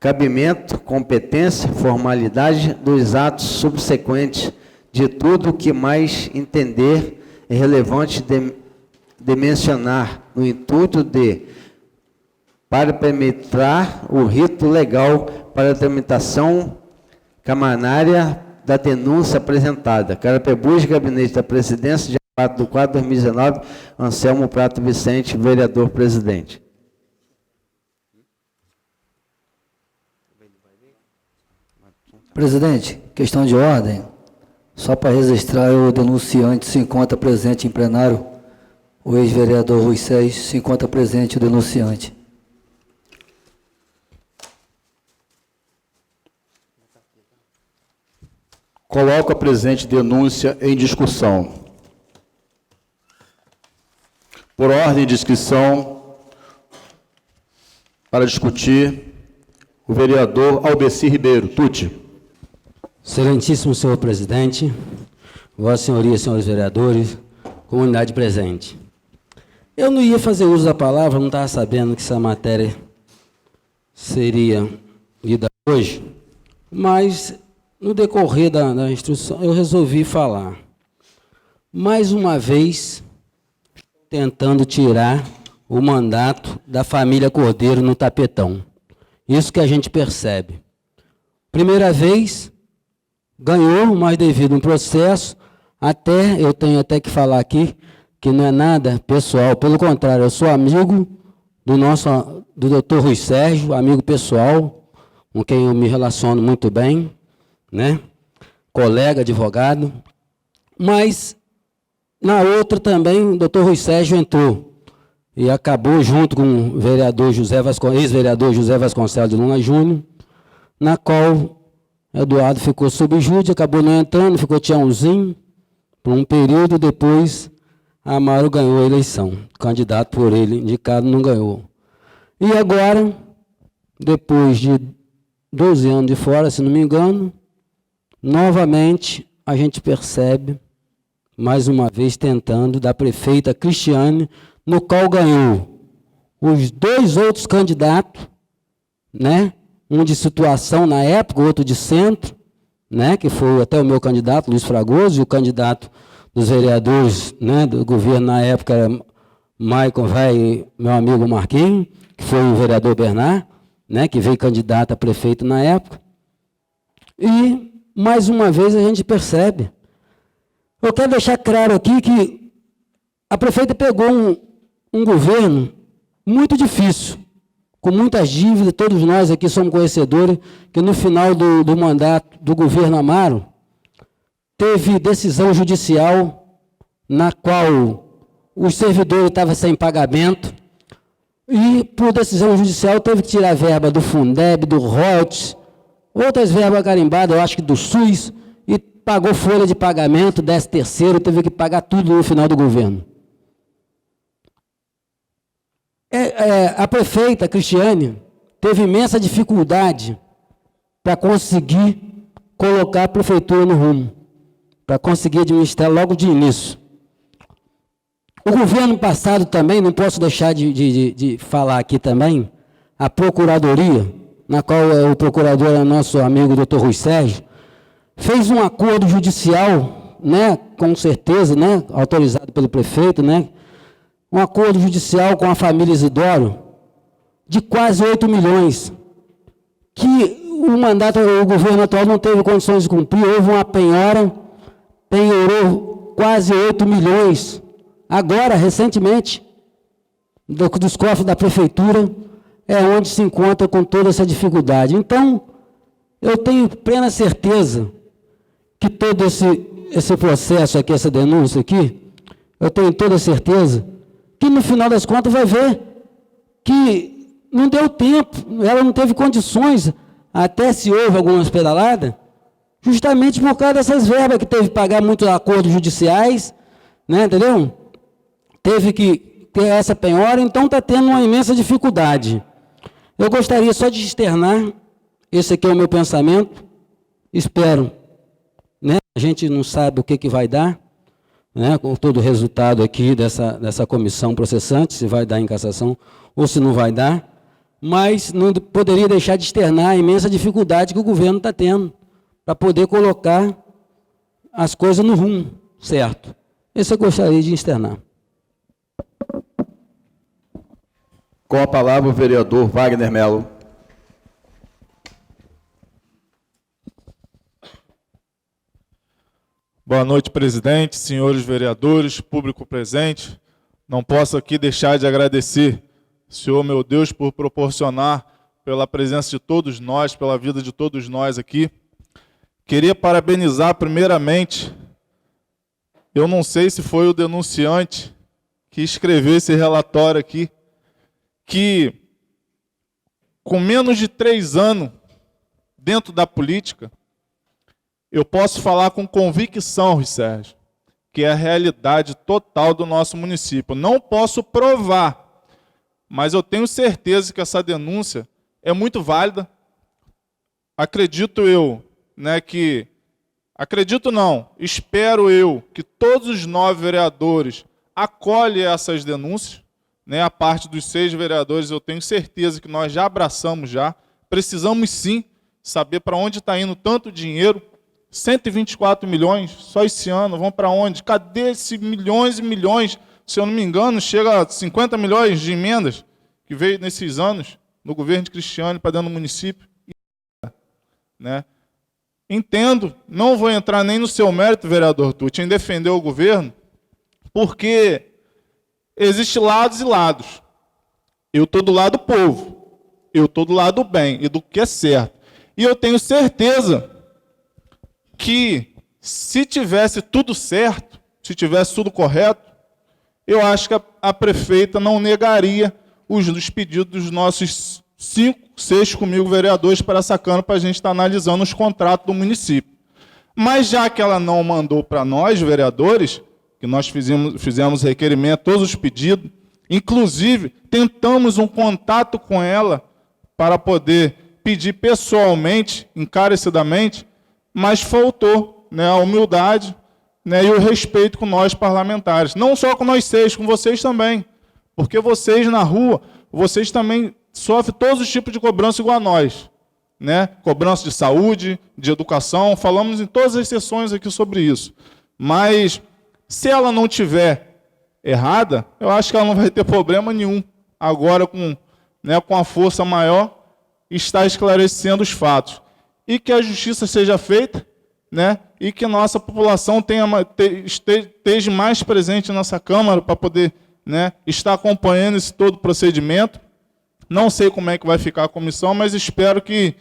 cabimento, competência, formalidade dos atos subsequentes, de tudo o que mais entender é relevante de mencionar, no intuito de parametrar o rito legal para a tramitação camarária da denúncia apresentada. Carapebus, Gabinete da Presidência, dia 4/4/2019, Anselmo Prato Vicente, vereador presidente. Presidente, questão de ordem. Só para registrar, o denunciante se encontra presente em plenário. O ex-vereador Rui Sérgio se encontra presente, o denunciante. Coloco a presente denúncia em discussão. Por ordem de inscrição, para discutir, o vereador Albeci Ribeiro. Tuti. Excelentíssimo senhor presidente, vossa senhoria, senhores vereadores, comunidade presente. Eu não ia fazer uso da palavra, não estava sabendo que essa matéria seria lida hoje, mas no decorrer da instrução eu resolvi falar. Mais uma vez, tentando tirar o mandato da família Cordeiro no tapetão. Isso que a gente percebe. Primeira vez, ganhou, mas devido a um processo, eu tenho até que falar aqui, que não é nada pessoal, pelo contrário, eu sou amigo do doutor Rui Sérgio, amigo pessoal, com quem eu me relaciono muito bem, né? Colega, advogado, mas na outra também o doutor Rui Sérgio entrou e acabou junto com o vereador ex-vereador José Vasconcelos de Luna Júnior, na qual Eduardo ficou sob júdice, acabou não entrando, ficou Tiãozinho por um período, depois Amaro ganhou a eleição. O candidato por ele indicado não ganhou. E agora, depois de 12 anos de fora, se não me engano, novamente a gente percebe, mais uma vez tentando, da prefeita Cristiane, no qual ganhou os dois outros candidatos, né? Um de situação na época, o outro de centro, né? Que foi até o meu candidato, Luiz Fragoso, e o candidato dos vereadores, né, do governo na época era Maicon e meu amigo Marquinhos, que foi o vereador Bernard, né, que veio candidato a prefeito na época. E, mais uma vez, a gente percebe. Eu quero deixar claro aqui que a prefeita pegou um governo muito difícil, com muitas dívidas, todos nós aqui somos conhecedores, que no final do mandato do governo Amaro, teve decisão judicial na qual os servidores estavam sem pagamento e, por decisão judicial, teve que tirar verba do Fundeb, do royalties, outras verbas carimbadas, eu acho que do SUS, e pagou folha de pagamento, 13º, teve que pagar tudo no final do governo. A prefeita Cristiane teve imensa dificuldade para conseguir colocar a prefeitura no rumo, para conseguir administrar logo de início. O governo passado também, não posso deixar de falar aqui também, a procuradoria, na qual o procurador é nosso amigo Dr. Rui Sérgio, fez um acordo judicial, né, com certeza, né, autorizado pelo prefeito, né, um acordo judicial com a família Isidoro, de quase 8 milhões, que o governo atual não teve condições de cumprir, houve uma penhora, penhorou quase 8 milhões, agora, recentemente, dos cofres da prefeitura, é onde se encontra com toda essa dificuldade. Então, eu tenho plena certeza que todo esse processo aqui, essa denúncia aqui, eu tenho toda certeza que no final das contas vai ver que não deu tempo, ela não teve condições, até se houve algumas pedaladas, justamente por causa dessas verbas que teve que pagar muitos acordos judiciais, né, entendeu? Teve que ter essa penhora, então está tendo uma imensa dificuldade. Eu gostaria só de externar, esse aqui é o meu pensamento, espero A gente não sabe o que vai dar, né, com todo o resultado aqui dessa comissão processante, se vai dar em cassação ou se não vai dar, mas não poderia deixar de externar a imensa dificuldade que o governo está tendo para poder colocar as coisas no rumo certo. Esse eu gostaria de externar. Com a palavra o vereador Wagner Mello. Boa noite, presidente, senhores vereadores, público presente. Não posso aqui deixar de agradecer, Senhor, meu Deus, por proporcionar pela presença de todos nós, pela vida de todos nós aqui. Queria parabenizar primeiramente, eu não sei se foi o denunciante que escreveu esse relatório aqui, que com menos de 3 anos dentro da política, eu posso falar com convicção, Rui Sérgio, que é a realidade total do nosso município. Não posso provar, mas eu tenho certeza que essa denúncia é muito válida. Acredito eu, né, espero eu que todos os 9 vereadores acolhem essas denúncias, né, a parte dos 6 vereadores, eu tenho certeza que nós já abraçamos já. Precisamos sim saber para onde está indo tanto dinheiro. 124 milhões, só esse ano, vão para onde? Cadê esses milhões e milhões? Se eu não me engano, chega a 50 milhões de emendas que veio nesses anos no governo de Cristiane para dentro do município. Né? Entendo, não vou entrar nem no seu mérito, vereador Tucci, em defender o governo, porque existem lados e lados. Eu estou do lado do povo, eu estou do lado do bem e do que é certo. E eu tenho certeza que se tivesse tudo certo, se tivesse tudo correto, eu acho que a prefeita não negaria os pedidos dos nossos 5, 6 comigo vereadores para essa Câmara para a gente estar analisando os contratos do município. Mas já que ela não mandou para nós, vereadores, que nós fizemos requerimento, todos os pedidos, inclusive tentamos um contato com ela para poder pedir pessoalmente, encarecidamente, mas faltou, né, a humildade, né, e o respeito com nós parlamentares. Não só com nós 6, com vocês também. Porque vocês na rua, vocês também sofrem todos os tipos de cobrança igual a nós. Né? Cobrança de saúde, de educação, falamos em todas as sessões aqui sobre isso. Mas se ela não tiver errada, eu acho que ela não vai ter problema nenhum. Agora, com a força maior, está esclarecendo os fatos. E que a justiça seja feita, né? E que nossa população esteja mais presente nessa Câmara para poder, né, estar acompanhando esse todo procedimento. Não sei como é que vai ficar a comissão, mas espero que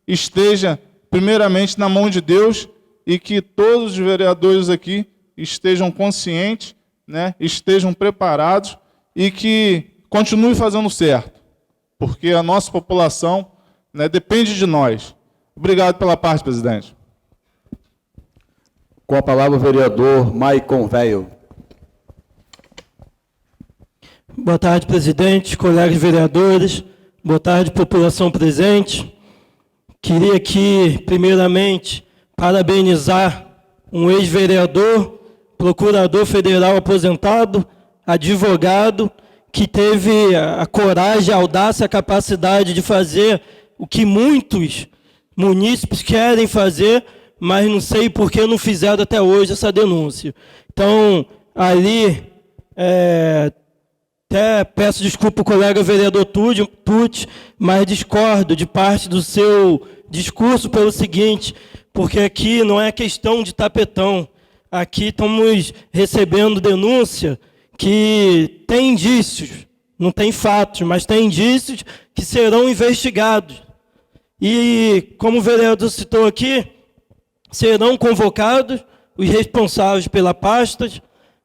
esteja primeiramente na mão de Deus e que todos os vereadores aqui estejam conscientes, né, estejam preparados e que continue fazendo certo, porque a nossa população, né, depende de nós. Obrigado pela parte, presidente. Com a palavra o vereador Maicon Velho. Boa tarde, presidente, colegas vereadores. Boa tarde, população presente. Queria aqui, primeiramente, parabenizar um ex-vereador, procurador federal aposentado, advogado, que teve a coragem, a audácia, a capacidade de fazer o que muitos munícipes querem fazer, mas não sei por que não fizeram até hoje essa denúncia. Então, ali, até peço desculpa ao colega vereador Tucci, mas discordo de parte do seu discurso pelo seguinte, porque aqui não é questão de tapetão. Aqui estamos recebendo denúncia que tem indícios, não tem fatos, mas tem indícios que serão investigados. E, como o vereador citou aqui, serão convocados os responsáveis pela pasta,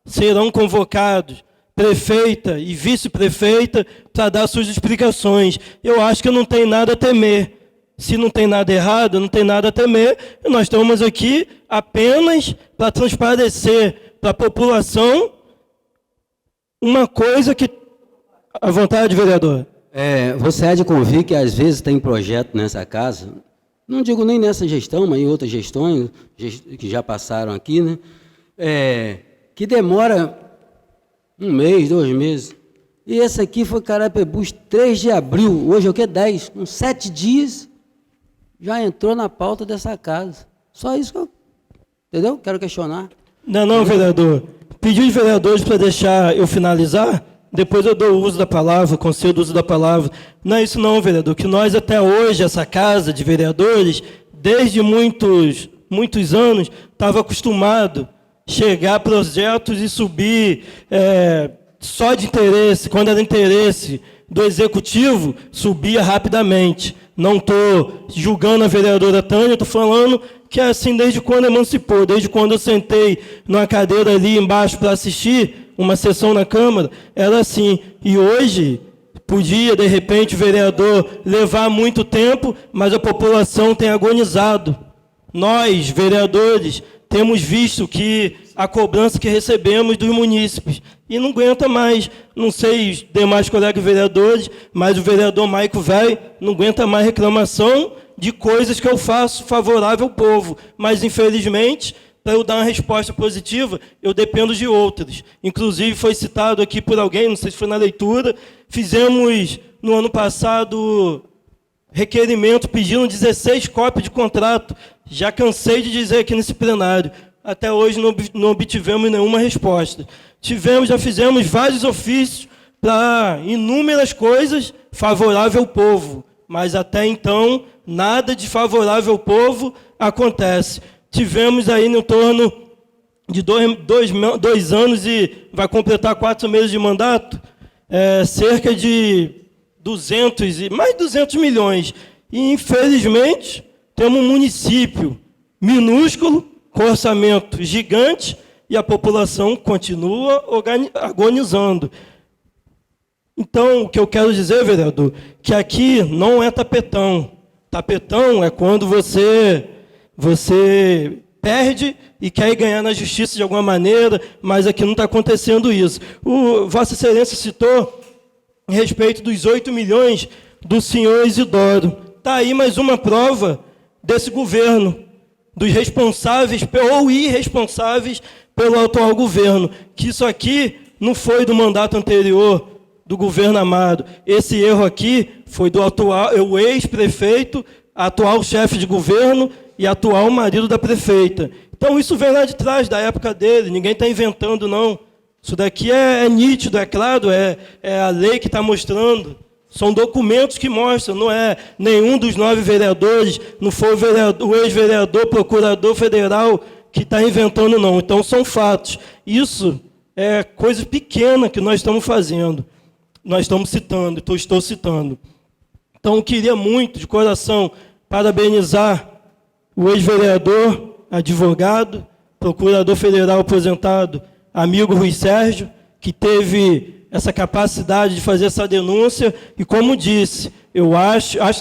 serão convocados prefeita e vice-prefeita para dar suas explicações. Eu acho que não tem nada a temer. Se não tem nada errado, não tem nada a temer. E nós estamos aqui apenas para transparecer para a população uma coisa que... À vontade, vereador. Você há de convir que às vezes tem projeto nessa casa não digo nem nessa gestão, mas em outras gestões que já passaram aqui, né? Que demora 1 mês, 2 meses. E esse aqui foi Carapebus, 3 de abril, hoje é o quê? 10, com 7 dias, já entrou na pauta dessa casa. Só isso que eu, entendeu? Quero questionar. Não, vereador. Pedi os vereadores para deixar eu finalizar, depois eu dou o uso da palavra, concedo o uso da palavra. Não é isso não, vereador, que nós até hoje, essa casa de vereadores, desde muitos anos, estava acostumado a chegar projetos e subir só de interesse, quando era interesse do executivo, subia rapidamente. Não estou julgando a vereadora Tânia, estou falando que é assim desde quando emancipou, desde quando eu sentei numa cadeira ali embaixo para assistir uma sessão na Câmara, era assim. E hoje, podia, de repente, o vereador levar muito tempo, mas a população tem agonizado. Nós, vereadores, temos visto que a cobrança que recebemos dos munícipes, e não aguenta mais, não sei os demais colegas vereadores, mas o vereador Maico Velho não aguenta mais reclamação de coisas que eu faço favorável ao povo, mas infelizmente, para eu dar uma resposta positiva, eu dependo de outros. Inclusive foi citado aqui por alguém, não sei se foi na leitura, fizemos no ano passado requerimento pedindo 16 cópias de contrato, já cansei de dizer aqui nesse plenário, até hoje não obtivemos nenhuma resposta. Já fizemos vários ofícios para inúmeras coisas favoráveis ao povo, mas até então nada de favorável ao povo acontece. Tivemos aí no torno de 2 anos e vai completar 4 meses de mandato, cerca de mais de 200 milhões. E, infelizmente, temos um município minúsculo, com orçamento gigante, e a população continua agonizando. Então, o que eu quero dizer, vereador, que aqui não é tapetão. Tapetão é quando você perde e quer ganhar na justiça de alguma maneira, mas aqui não está acontecendo isso. Vossa Excelência citou a respeito dos 8 milhões do senhor Isidoro. Está aí mais uma prova desse governo, dos responsáveis ou irresponsáveis pelo atual governo, que isso aqui não foi do mandato anterior do governo Amado. Esse erro aqui foi do o ex-prefeito, atual chefe de governo e atual marido da prefeita. Então isso vem lá de trás, da época dele, ninguém está inventando, não. Isso daqui é nítido, é claro, é a lei que está mostrando. São documentos que mostram, não é nenhum dos 9 vereadores, não foi o ex-vereador, procurador federal que está inventando, não. Então, são fatos. Isso é coisa pequena que nós estamos fazendo. Nós estamos citando, estou citando. Então, eu queria muito, de coração, parabenizar o ex-vereador, advogado, procurador federal aposentado, amigo Rui Sérgio, que teve essa capacidade de fazer essa denúncia, e como disse, eu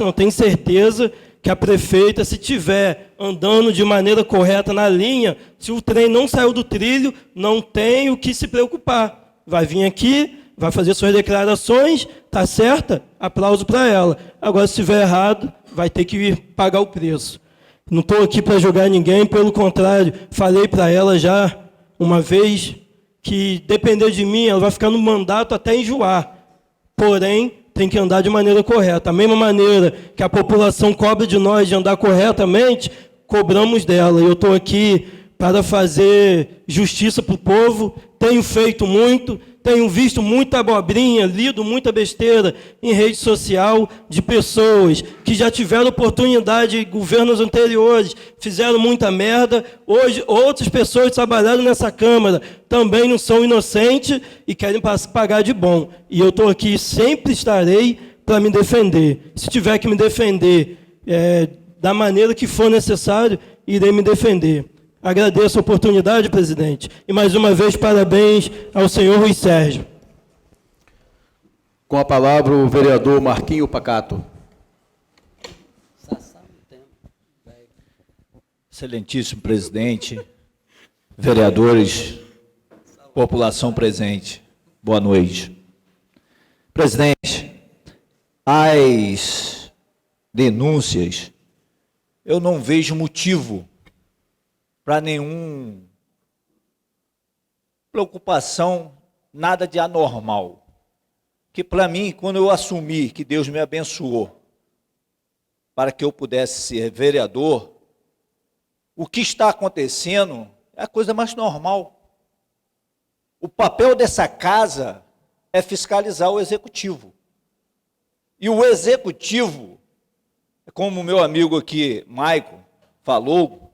não tenho certeza que a prefeita, se estiver andando de maneira correta na linha, se o trem não saiu do trilho, não tem o que se preocupar. Vai vir aqui, vai fazer suas declarações, está certa? Aplauso para ela. Agora, se estiver errado, vai ter que pagar o preço. Não estou aqui para julgar ninguém, pelo contrário, falei para ela já uma vez que, depender de mim, ela vai ficar no mandato até enjoar. Porém, tem que andar de maneira correta. Da mesma maneira que a população cobra de nós de andar corretamente, cobramos dela. Eu estou aqui para fazer justiça para o povo, tenho feito muito, tenho visto muita abobrinha, lido muita besteira em rede social de pessoas que já tiveram oportunidade, governos anteriores, fizeram muita merda. Hoje, outras pessoas que trabalharam nessa Câmara também não são inocentes e querem pagar de bom. E eu estou aqui, sempre estarei para me defender. Se tiver que me defender da maneira que for necessário, irei me defender. Agradeço a oportunidade, presidente. E, mais uma vez, parabéns ao senhor Rui Sérgio. Com a palavra, o vereador Marquinho Pacato. Excelentíssimo presidente, vereadores, população presente, boa noite. Presidente, as denúncias, eu não vejo motivo para nenhuma preocupação, nada de anormal. Que para mim, quando eu assumi que Deus me abençoou para que eu pudesse ser vereador, o que está acontecendo é a coisa mais normal. O papel dessa casa é fiscalizar o executivo. E o executivo, como o meu amigo aqui, Maico, falou,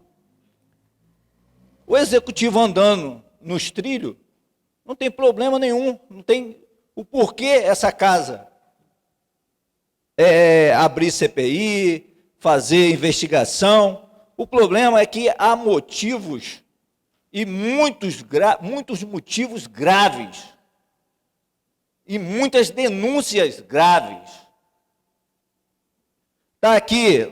o executivo andando nos trilhos, não tem problema nenhum, não tem o porquê essa casa abrir CPI, fazer investigação. O problema é que há motivos, e muitos motivos graves, e muitas denúncias graves. Está aqui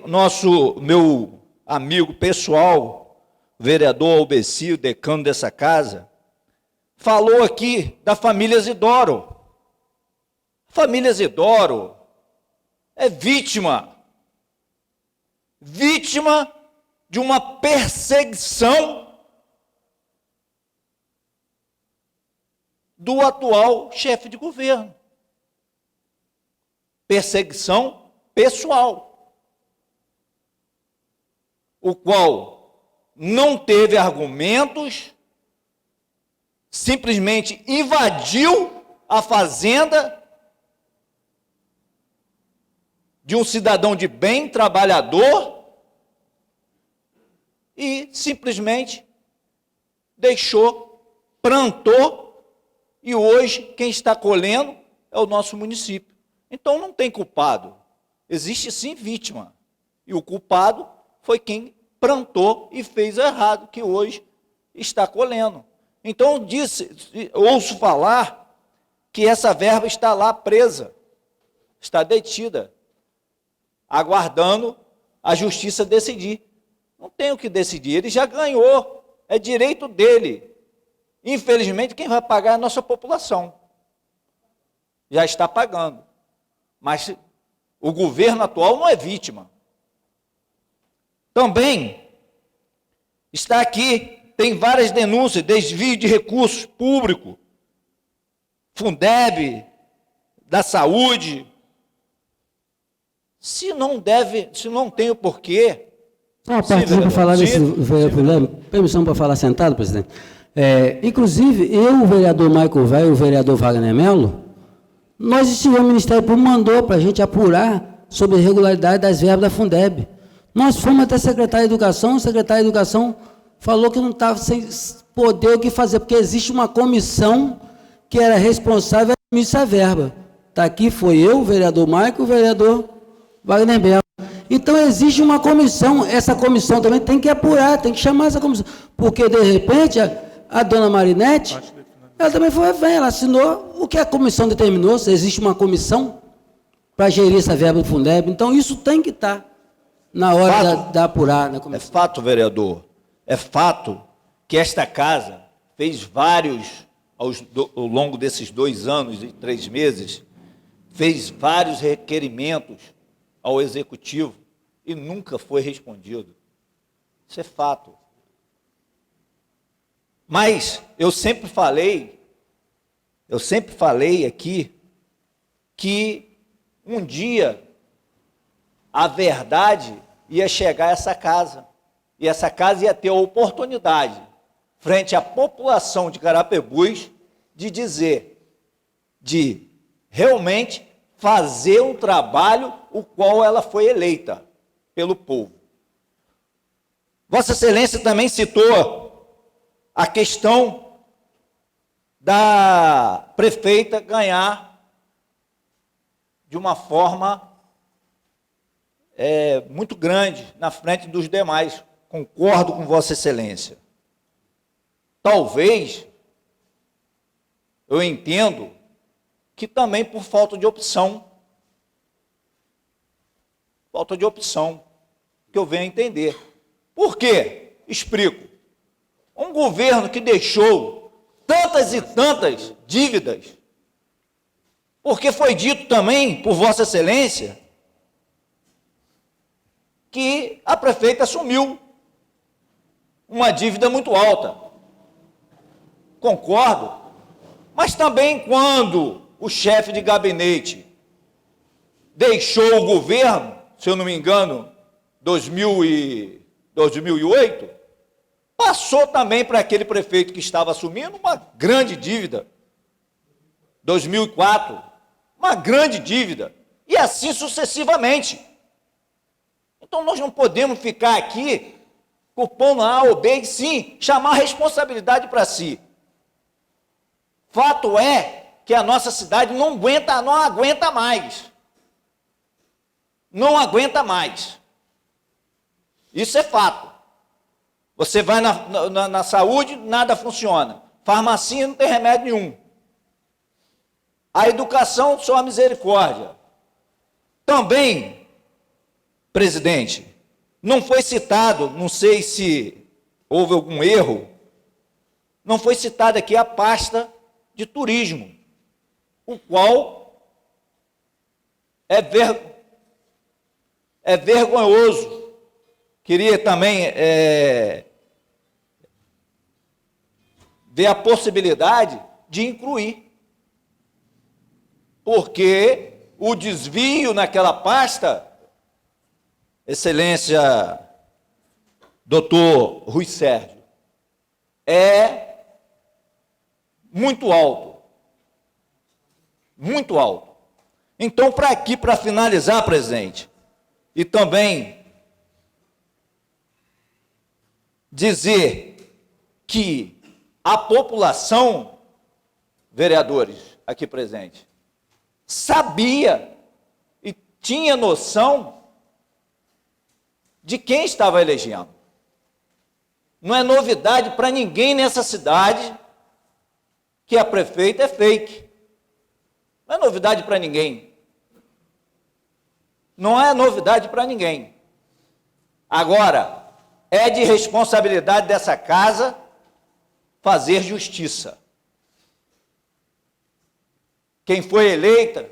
meu amigo pessoal, vereador Albeci, o decano dessa casa, falou aqui da família Isidoro. A família Isidoro é vítima de uma perseguição do atual chefe de governo. Perseguição pessoal, o qual não teve argumentos, simplesmente invadiu a fazenda de um cidadão de bem, trabalhador, e simplesmente deixou, plantou, e hoje quem está colhendo é o nosso município. Então não tem culpado, existe sim vítima, e o culpado foi quem plantou e fez errado, que hoje está colhendo. Então ouço falar que essa verba está lá presa, está detida, aguardando a justiça decidir. Não tem o que decidir, ele já ganhou, é direito dele. Infelizmente, quem vai pagar é a nossa população. Já está pagando. Mas o governo atual não é vítima. Também está aqui, tem várias denúncias, desvio de recursos públicos, Fundeb, da saúde. Se não tem o porquê. Só uma parte para falar desse permissão para falar sentado, presidente. Inclusive, eu, o vereador Michael Velho e o vereador Wagner Mello, nós estivemos, o Ministério Público mandou para a gente apurar sobre a irregularidade das verbas da Fundeb. Nós fomos até a secretária de Educação, o secretário de Educação falou que não estava sem poder o que fazer, porque existe uma comissão que era responsável por administrar a verba. Está aqui, foi eu, o vereador Michael e o vereador Wagner Mello. Então, existe uma comissão, essa comissão também tem que apurar, tem que chamar essa comissão, porque, de repente, a dona Marinete, ela também ela assinou o que a comissão determinou, se existe uma comissão para gerir essa verba do Fundeb, então isso tem que estar na hora da apurar na comissão. É fato, vereador, é fato que esta casa fez vários, ao longo desses 2 anos e 3 meses, fez vários requerimentos ao Executivo e nunca foi respondido. Isso é fato. Mas eu sempre falei aqui que um dia a verdade ia chegar a essa casa, e essa casa ia ter a oportunidade, frente à população de Carapebus, de dizer, de realmente fazer um trabalho o qual ela foi eleita pelo povo. Vossa Excelência também citou a questão da prefeita ganhar de uma forma muito grande na frente dos demais. Concordo com Vossa Excelência. Talvez, eu entendo que também por falta de opção. Falta de opção, que eu venho a entender. Por quê? Explico. Um governo que deixou tantas e tantas dívidas, porque foi dito também por Vossa Excelência que a prefeita assumiu uma dívida muito alta. Concordo, mas também quando o chefe de gabinete deixou o governo, se eu não me engano, 2008, passou também para aquele prefeito que estava assumindo uma grande dívida. 2004, uma grande dívida. E assim sucessivamente. Então nós não podemos ficar aqui culpando A ou B, e sim chamar a responsabilidade para si. Fato é que a nossa cidade não aguenta mais. Não aguenta mais. Isso é fato. Você vai na saúde, nada funciona. Farmácia não tem remédio nenhum. A educação, só a misericórdia. Também, presidente, não foi citado, não sei se houve algum erro, não foi citada aqui a pasta de turismo, o qual é vergonhoso. Queria também ver a possibilidade de incluir, porque o desvio naquela pasta, Excelência Dr. Rui Sérgio, é muito alto. Muito alto. Então, para finalizar, presidente, e também dizer que a população, vereadores aqui presentes, sabia e tinha noção de quem estava elegendo. Não é novidade para ninguém nessa cidade que a prefeita é fake. Não é novidade para ninguém. Não é novidade para ninguém. Agora, é de responsabilidade dessa casa fazer justiça. Quem foi eleita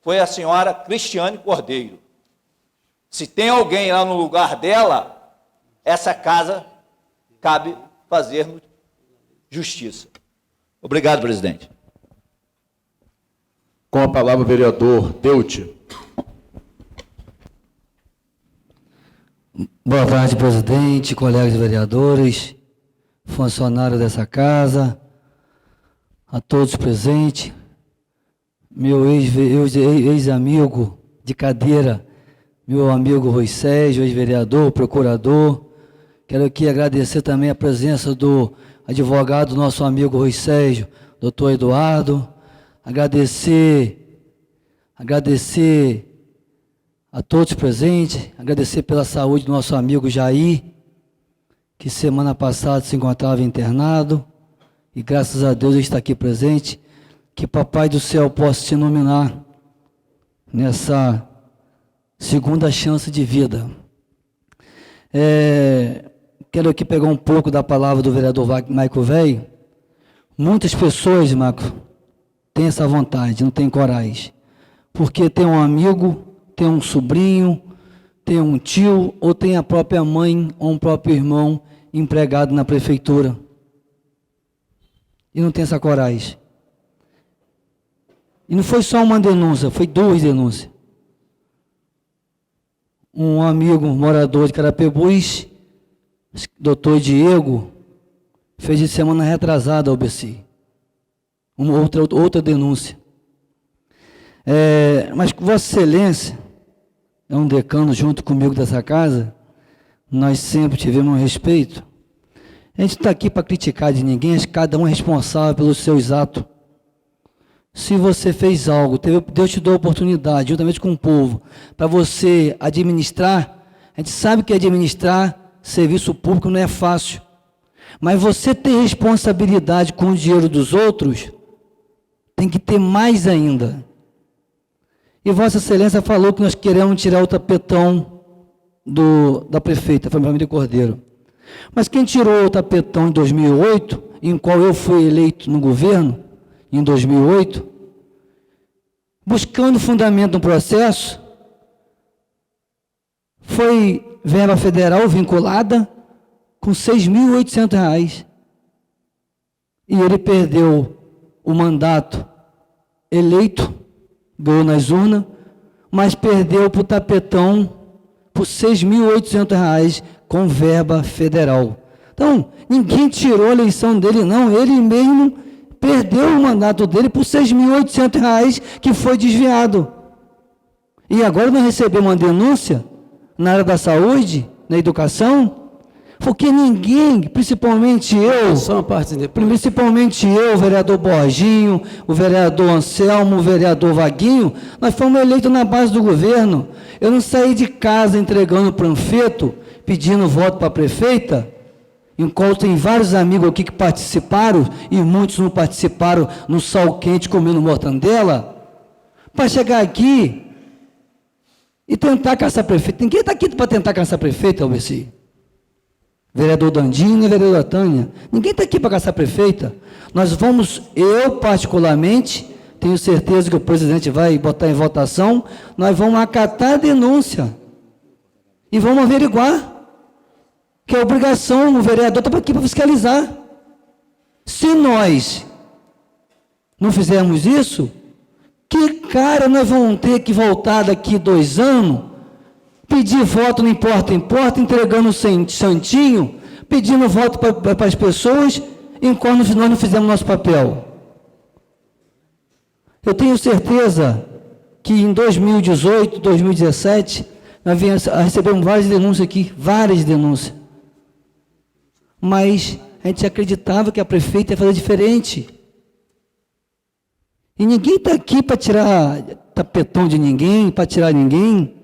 foi a senhora Cristiane Cordeiro. Se tem alguém lá no lugar dela, essa casa cabe fazer justiça. Obrigado, presidente. Com a palavra o vereador Deuti. Boa tarde, presidente, colegas vereadores, funcionários dessa casa, a todos presentes, meu ex-amigo de cadeira, meu amigo Rui Sérgio, ex-vereador, procurador. Quero aqui agradecer também a presença do advogado, nosso amigo Rui Sérgio, doutor Eduardo. Agradecer a todos presentes, agradecer pela saúde do nosso amigo Jair, que semana passada se encontrava internado, e graças a Deus ele está aqui presente. Que Papai do Céu possa te iluminar nessa segunda chance de vida. Quero aqui pegar um pouco da palavra do vereador Maico Velho. Muitas pessoas, Marco, têm essa vontade, não têm coragem, porque tem um amigo, tem um sobrinho, tem um tio, ou tem a própria mãe ou um próprio irmão empregado na prefeitura, e não tem essa coragem. E não foi só uma denúncia, foi 2 denúncias. Um amigo morador de Carapebus, doutor Diego, fez de semana retrasada ao BC. Outra denúncia. Mas Vossa Excelência é um decano junto comigo dessa casa, nós sempre tivemos um respeito. A gente está aqui para criticar de ninguém, cada um é responsável pelos seus atos. Se você fez algo, Deus te deu a oportunidade, juntamente com o povo, para você administrar. A gente sabe que administrar serviço público não é fácil, mas você ter responsabilidade com o dinheiro dos outros, tem que ter mais ainda. E Vossa Excelência falou que nós queremos tirar o tapetão da prefeita, a família Cordeiro. Mas quem tirou o tapetão em 2008, em qual eu fui eleito no governo, em 2008, buscando fundamento no processo, foi verba federal vinculada com R$ 6.800. E ele perdeu o mandato eleito, ganhou nas urnas, mas perdeu para o tapetão por R$ 6.800 com verba federal. Então, ninguém tirou a eleição dele, não. Ele mesmo perdeu o mandato dele por R$ 6.800 que foi desviado. E agora nós recebemos uma denúncia na área da saúde, na educação, porque ninguém, principalmente eu, o vereador Borginho, o vereador Anselmo, o vereador Vaguinho, nós fomos eleitos na base do governo. Eu não saí de casa entregando panfleto, pedindo voto para a prefeita, enquanto tem vários amigos aqui que participaram, e muitos não participaram no sol quente comendo mortandela, para chegar aqui e tentar caçar prefeito. Ninguém está aqui para tentar caçar prefeita, Albeci. Vereador Dandinho e vereadora Tânia. Ninguém está aqui para caçar prefeita. Nós vamos, eu particularmente, tenho certeza que o presidente vai botar em votação, nós vamos acatar a denúncia e vamos averiguar, que é obrigação, o vereador está aqui para fiscalizar. Se nós não fizermos isso, que cara nós vamos ter que voltar daqui 2 anos, pedir voto, não importa, entregando o santinho, pedindo voto para as pessoas, enquanto nós não fizemos nosso papel. Eu tenho certeza que em 2018, 2017, nós recebemos várias denúncias aqui, várias denúncias. Mas a gente acreditava que a prefeita ia fazer diferente. E ninguém está aqui para tirar tapetão de ninguém, para tirar ninguém.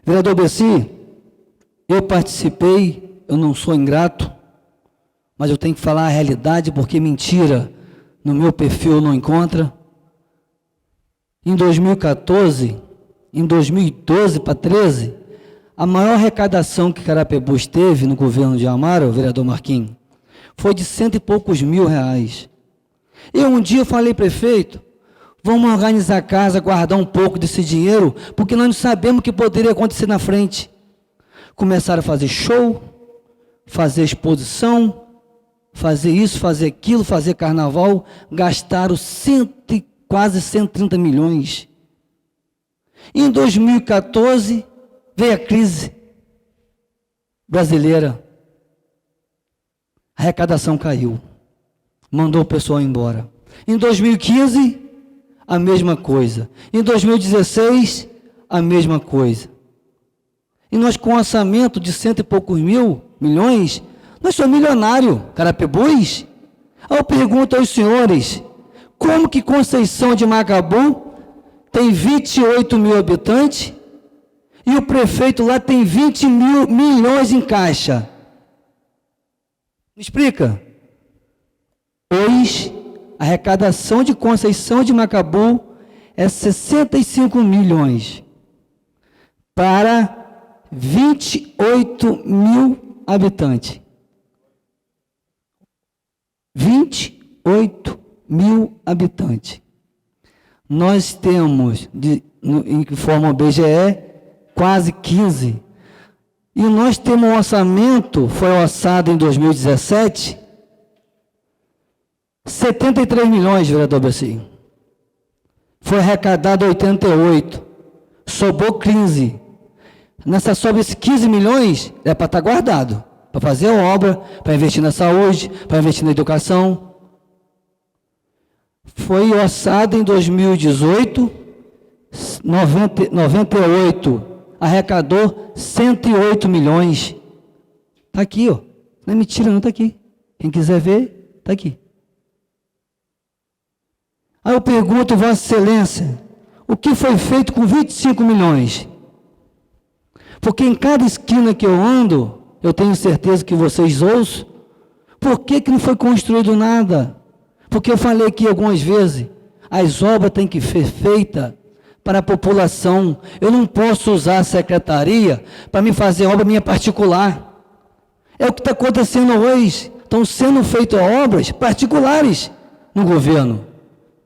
Vereador Bessi, eu participei, eu não sou ingrato, mas eu tenho que falar a realidade, porque mentira no meu perfil não encontra. Em 2014, em 2012 para 2013, a maior arrecadação que Carapebus teve no governo de Amaro, vereador Marquinhos, foi de R$100 e poucos mil. Eu um dia falei, prefeito, vamos organizar a casa, guardar um pouco desse dinheiro, porque nós não sabemos o que poderia acontecer na frente. Começaram a fazer show, fazer exposição, fazer isso, fazer aquilo, fazer carnaval, gastaram quase 130 milhões. Em 2014, veio a crise brasileira. A arrecadação caiu. Mandou o pessoal embora. Em 2015, a mesma coisa. Em 2016, a mesma coisa. E nós, com um orçamento de 100 e poucos milhões, nós somos milionários, Carapebus. Eu pergunto aos senhores, como que Conceição de Macabu tem 28 mil habitantes e o prefeito lá tem 20 milhões em caixa? Me explica. Hoje, a arrecadação de Conceição de Macabu é 65 milhões para 28 mil habitantes. 28 mil habitantes. Nós temos, em forma BGE, quase 15. E nós temos um orçamento, foi orçado em 2017, 73 milhões, vereador Bessi. Foi arrecadado 88. Sobrou 15. Nessa sobra esses 15 milhões, é para estar guardado. Para fazer obra, para investir na saúde, para investir na educação. Foi orçado em 2018, 98. Arrecadou 108 milhões. Está aqui, ó. Não é mentira, não, está aqui. Quem quiser ver, está aqui. Aí eu pergunto, Vossa Excelência, o que foi feito com 25 milhões? Porque em cada esquina que eu ando, eu tenho certeza que vocês ouçam, por que não foi construído nada? Porque eu falei aqui algumas vezes, as obras têm que ser feitas para a população. Eu não posso usar a secretaria para me fazer obra minha particular. É o que está acontecendo hoje. Estão sendo feitas obras particulares no governo.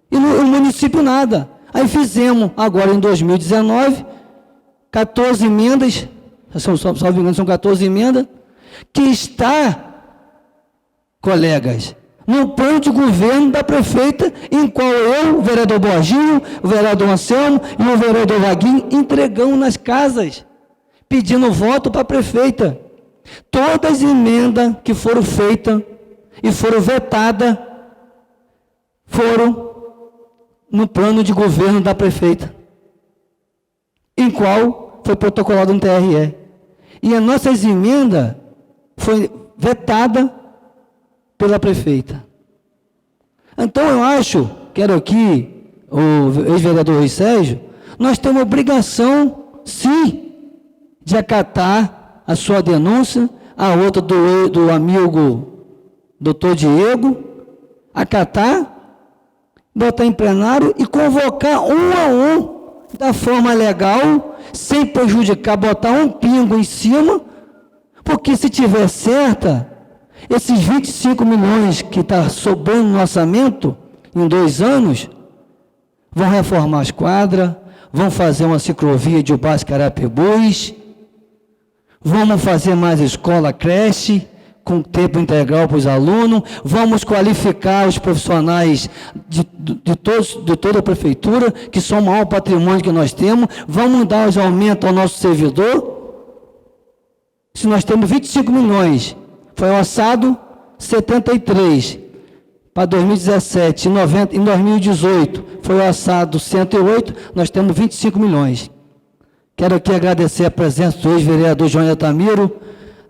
E no município nada. Aí fizemos, agora em 2019, 14 emendas só me engano, são 14 emendas, que está, colegas, no plano de governo da prefeita, em qual eu, o vereador Borginho, o vereador Anselmo e o vereador Vaguinho entregamos nas casas, pedindo voto para a prefeita. Todas as emendas que foram feitas e foram vetadas foram no plano de governo da prefeita, em qual foi protocolado no TRE. E a nossas emendas foi vetada pela prefeita. Então eu acho, quero aqui, o ex-vereador Rui Sérgio, nós temos obrigação, sim, de acatar a sua denúncia, a outra do amigo doutor Diego, acatar, botar em plenário e convocar um a um, da forma legal, sem prejudicar, botar um pingo em cima, porque se tiver certa, esses 25 milhões que está sobrando no orçamento, em 2 anos, vão reformar as quadras, vão fazer uma ciclovia de Ubás Carapebus, vamos fazer mais escola, creche, com tempo integral para os alunos, vamos qualificar os profissionais de toda a prefeitura, que são o maior patrimônio que nós temos, vamos dar os aumentos ao nosso servidor. Se nós temos 25 milhões, foi orçado 73 para 2017, em 2018 foi orçado 108, nós temos 25 milhões. Quero aqui agradecer a presença do ex-vereador João Altamiro,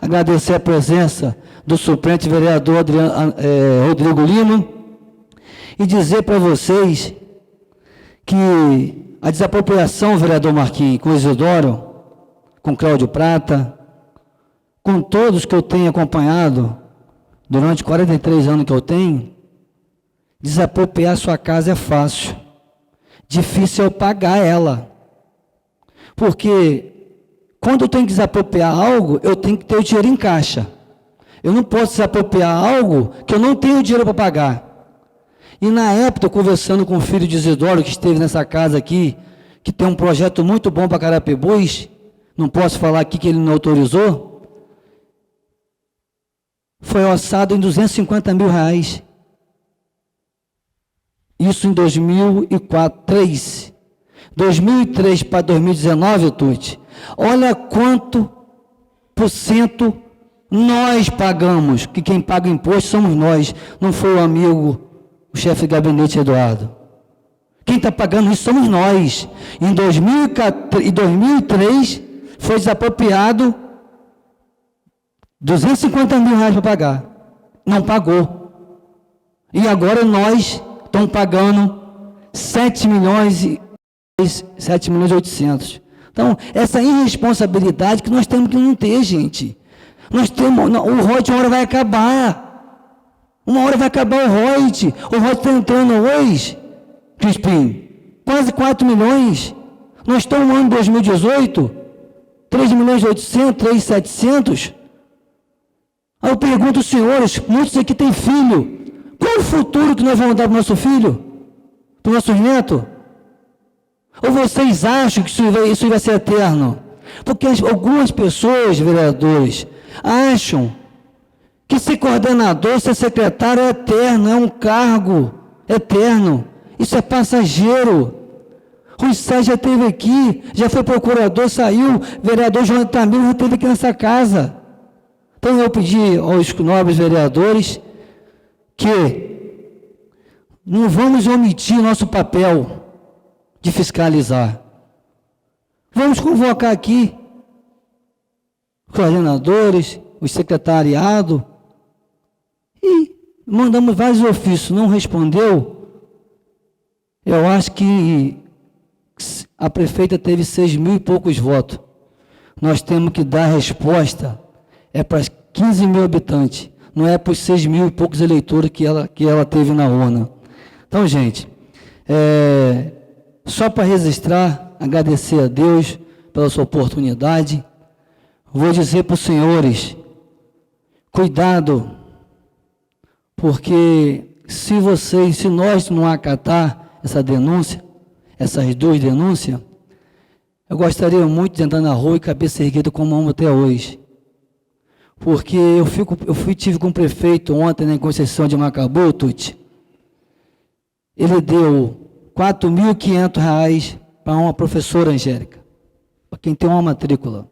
agradecer a presença do suplente vereador Rodrigo Lima e dizer para vocês que a desapropriação, vereador Marquinhos, com Isidoro, com Cláudio Prata, com todos que eu tenho acompanhado durante 43 anos que eu tenho, desapropriar sua casa é fácil, difícil é eu pagar ela, porque quando eu tenho que desapropriar algo, eu tenho que ter o dinheiro em caixa. Eu não posso desapropriar algo que eu não tenho dinheiro para pagar. E na época, conversando com o filho de Isidoro, que esteve nessa casa aqui, que tem um projeto muito bom para Carapebus, não posso falar aqui que ele não autorizou, foi orçado em R$250 mil. Isso em 2003. 2003 para 2019, Tuti. Olha quanto por cento nós pagamos, que quem paga imposto somos nós, não foi o amigo, o chefe de gabinete Eduardo. Quem está pagando isso somos nós. Em 2003 foi desapropriado R$250 mil para pagar. Não pagou. E agora nós estamos pagando 7 milhões e 800. Então, essa irresponsabilidade que nós temos que não ter, gente. Nós temos, o ROIT uma hora vai acabar. Uma hora vai acabar o ROIT. O ROIT está entrando hoje, Crispim, quase 4 milhões. Nós estamos no ano 2018, 3 milhões e 800, 3.700. Aí eu pergunto aos senhores, muitos aqui têm filho. Qual o futuro que nós vamos dar para o nosso filho? Para os nossos netos? Ou vocês acham que isso vai ser eterno? Porque algumas pessoas, vereadores, acham que ser coordenador, ser secretário é eterno, é um cargo eterno. Isso é passageiro. Rui Sérgio já esteve aqui, já foi procurador, saiu, vereador João Altamiro já esteve aqui nessa casa. Então eu pedi aos nobres vereadores que não vamos omitir nosso papel de fiscalizar. Vamos convocar aqui os coordenadores, o secretariado, e mandamos vários ofícios, não respondeu. Eu acho que a prefeita teve 6 mil e poucos votos. Nós temos que dar resposta, é para 15 mil habitantes, não é para os 6 mil e poucos eleitores que ela teve na urna. Então, gente, só para registrar, agradecer a Deus pela sua oportunidade, vou dizer para os senhores, cuidado, porque se nós não acatar essa denúncia, essas 2 denúncias, Eu gostaria muito de andar na rua e cabeça erguida como amo até hoje. Porque tive com o prefeito ontem na Conceição de Macabu, Tuti. Ele deu R$4.500 para uma professora Angélica, para quem tem uma matrícula.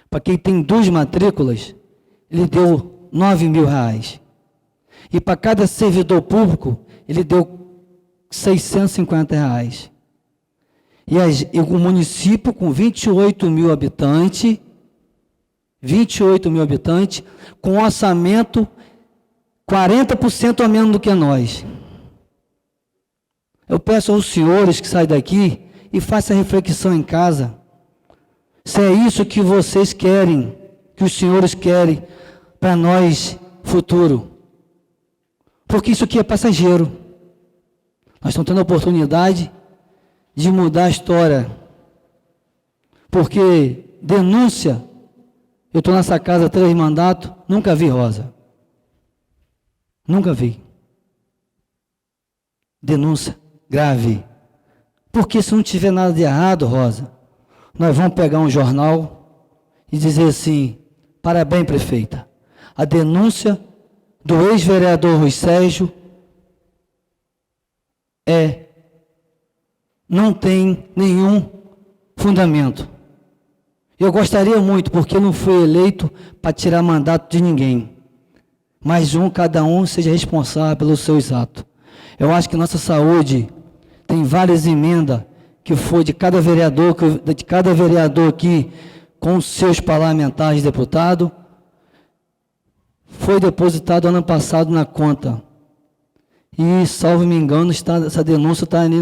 Para quem tem 2 matrículas, ele deu R$9.000. E para cada servidor público, ele deu R$650. E o município com 28 mil habitantes, com orçamento 40% a menos do que nós. Eu peço aos senhores que saem daqui e façam a reflexão em casa. Se é isso que vocês querem, que os senhores querem para nós futuro. Porque isso aqui é passageiro. Nós estamos tendo a oportunidade de mudar a história. Porque denúncia, eu estou nessa casa há 3 mandatos, nunca vi, Rosa. Nunca vi. Denúncia grave. Porque se não tiver nada de errado, Rosa, nós vamos pegar um jornal e dizer assim: parabéns, prefeita. A denúncia do ex-vereador Rui Sérgio não tem nenhum fundamento. Eu gostaria muito, porque eu não fui eleito para tirar mandato de ninguém. Mas cada um seja responsável pelos seus atos. Eu acho que nossa saúde tem várias emendas que foi de cada vereador aqui, com seus parlamentares e deputados, foi depositado ano passado na conta. E, salvo me engano, essa denúncia está ali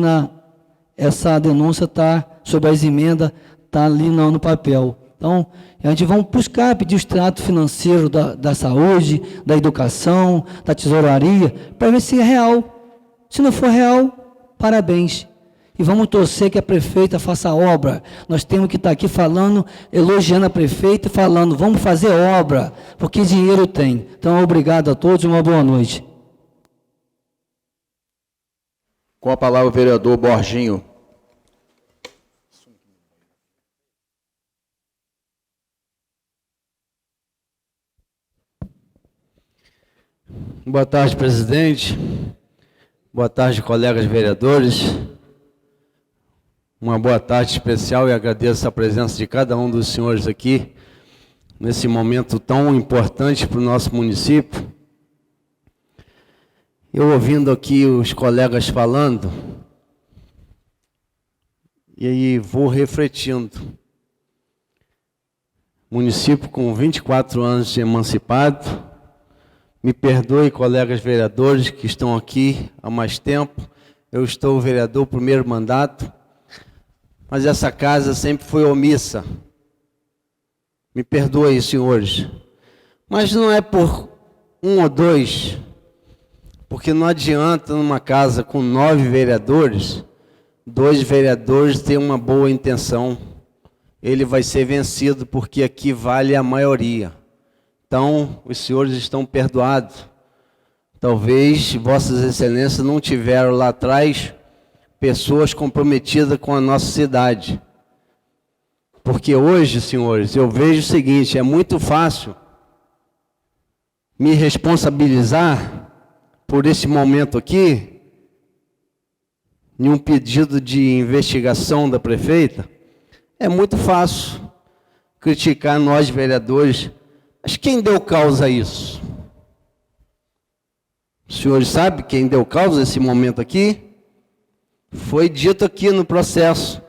sobre as emendas, está ali no papel. Então, a gente vai buscar, pedir o extrato financeiro da saúde, da educação, da tesouraria, para ver se é real. Se não for real, parabéns. E vamos torcer que a prefeita faça a obra. Nós temos que estar aqui falando, elogiando a prefeita, falando, vamos fazer obra, porque dinheiro tem. Então, obrigado a todos e uma boa noite. Com a palavra o vereador Borginho. Boa tarde, presidente. Boa tarde, colegas vereadores. Uma boa tarde especial e agradeço a presença de cada um dos senhores aqui, nesse momento tão importante para o nosso município. Eu ouvindo aqui os colegas falando, e aí vou refletindo. Município com 24 anos de emancipado. Me perdoe, colegas vereadores que estão aqui há mais tempo. Eu estou vereador primeiro mandato, mas essa casa sempre foi omissa. Me perdoe, senhores. Mas não é por 1 ou 2, porque não adianta numa casa com 9 vereadores, 2 vereadores ter uma boa intenção. Ele vai ser vencido, porque aqui vale a maioria. Então, os senhores estão perdoados. Talvez vossas excelências não tiveram lá atrás pessoas comprometidas com a nossa cidade. Porque hoje, senhores, eu vejo o seguinte, é muito fácil me responsabilizar por esse momento aqui, em um pedido de investigação da prefeita. É muito fácil criticar nós, vereadores. Mas quem deu causa a isso? Os senhores sabem quem deu causa a esse momento aqui? Foi dito aqui no processo.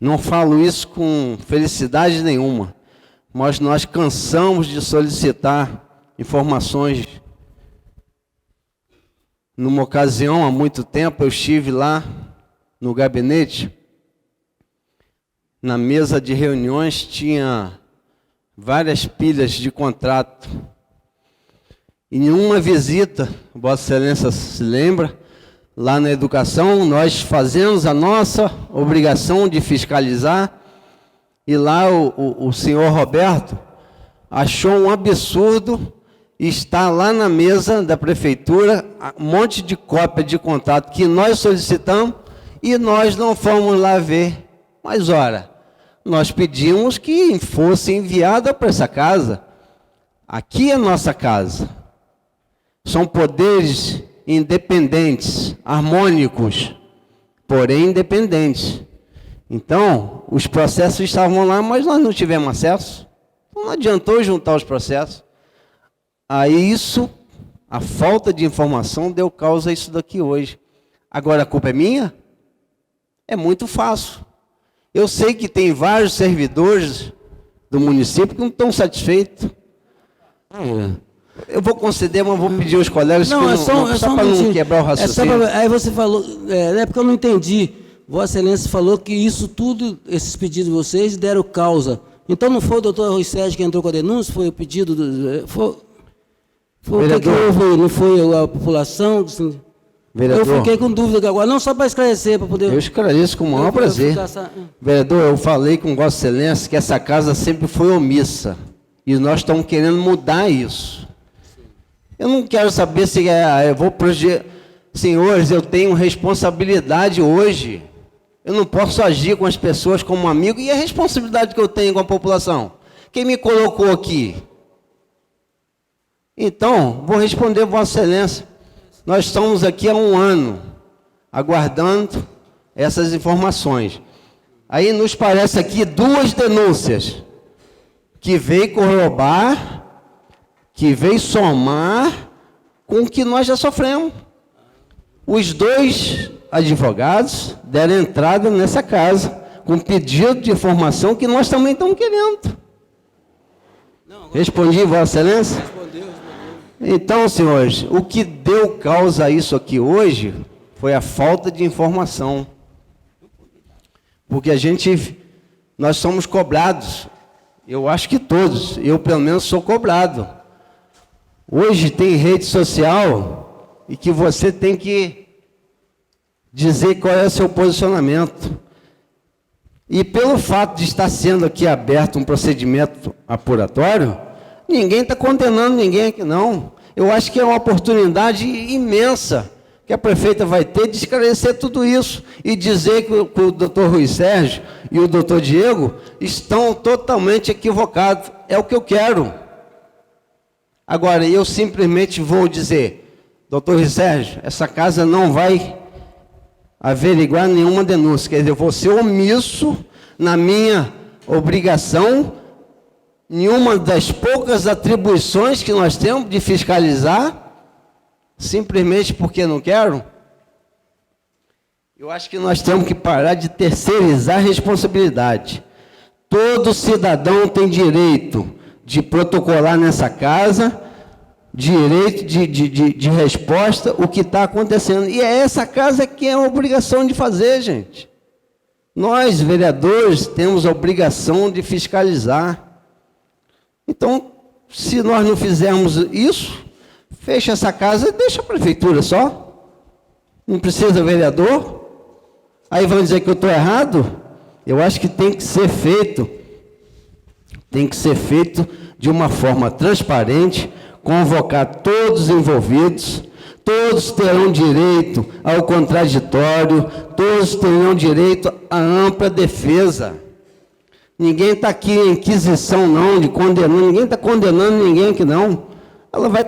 Não falo isso com felicidade nenhuma, mas nós cansamos de solicitar informações. Numa ocasião, há muito tempo, eu estive lá no gabinete. Na mesa de reuniões tinha várias pilhas de contrato. E em uma visita, Vossa Excelência se lembra, lá na educação, nós fazemos a nossa obrigação de fiscalizar, e lá o senhor Roberto achou um absurdo, e está lá na mesa da prefeitura, um monte de cópia de contrato que nós solicitamos, e nós não fomos lá ver Mas, ora, nós pedimos que fosse enviada para essa casa. Aqui é nossa casa. São poderes independentes, harmônicos, porém independentes. Então, os processos estavam lá, mas nós não tivemos acesso. Então, não adiantou juntar os processos. Aí isso, a falta de informação deu causa a isso daqui hoje. Agora, a culpa é minha? É muito fácil. Eu sei que tem vários servidores do município que não estão satisfeitos. Eu vou conceder, mas vou pedir aos colegas não, que só para não quebrar o raciocínio. Aí você falou, é porque eu não entendi. Vossa Excelência falou que isso tudo, esses pedidos de vocês, deram causa. Então não foi o doutor Rui Sérgio que entrou com a denúncia? Foi o pedido foi o que houve? Não foi a população? Vereador, eu fiquei com dúvida agora, não só para esclarecer, para poder... Eu esclareço com o maior prazer. Vereador, eu falei com Vossa Excelência que essa casa sempre foi omissa. E nós estamos querendo mudar isso. Eu não quero saber se eu vou projetar. Senhores, eu tenho responsabilidade hoje. Eu não posso agir com as pessoas como amigo. E a responsabilidade que eu tenho com a população? Quem me colocou aqui? Então, vou responder Vossa Excelência. Nós estamos aqui há 1 ano, aguardando essas informações. Aí nos parece aqui 2 denúncias, que veio corroborar, que veio somar com o que nós já sofremos. Os 2 advogados deram entrada nessa casa, com pedido de informação que nós também estamos querendo. Respondi, Vossa Excelência? Respondeu. Então, senhores, o que deu causa a isso aqui hoje foi a falta de informação. Porque nós somos cobrados. Eu acho que todos, eu pelo menos sou cobrado. Hoje tem rede social e que você tem que dizer qual é o seu posicionamento. E pelo fato de estar sendo aqui aberto um procedimento apuratório, ninguém está condenando ninguém aqui, não. Eu acho que é uma oportunidade imensa que a prefeita vai ter de esclarecer tudo isso e dizer que o doutor Rui Sérgio e o doutor Diego estão totalmente equivocados. É o que eu quero. Agora, eu simplesmente vou dizer, doutor Rui Sérgio, essa casa não vai averiguar nenhuma denúncia. Quer dizer, eu vou ser omisso na minha obrigação, nenhuma das poucas atribuições que nós temos de fiscalizar, simplesmente porque não quero. Eu acho que nós temos que parar de terceirizar a responsabilidade. Todo cidadão tem direito de protocolar nessa casa, direito de resposta o que está acontecendo. E é essa casa que é a obrigação de fazer, gente. Nós, vereadores, temos a obrigação de fiscalizar. Então, se nós não fizermos isso, fecha essa casa e deixa a prefeitura só. Não precisa vereador. Aí vão dizer que eu estou errado. Eu acho que tem que ser feito. Tem que ser feito de uma forma transparente, convocar todos os envolvidos, todos terão direito ao contraditório, todos terão direito à ampla defesa. Ninguém está aqui em inquisição, não, de condenar, ninguém está condenando ninguém aqui, não. Ela vai,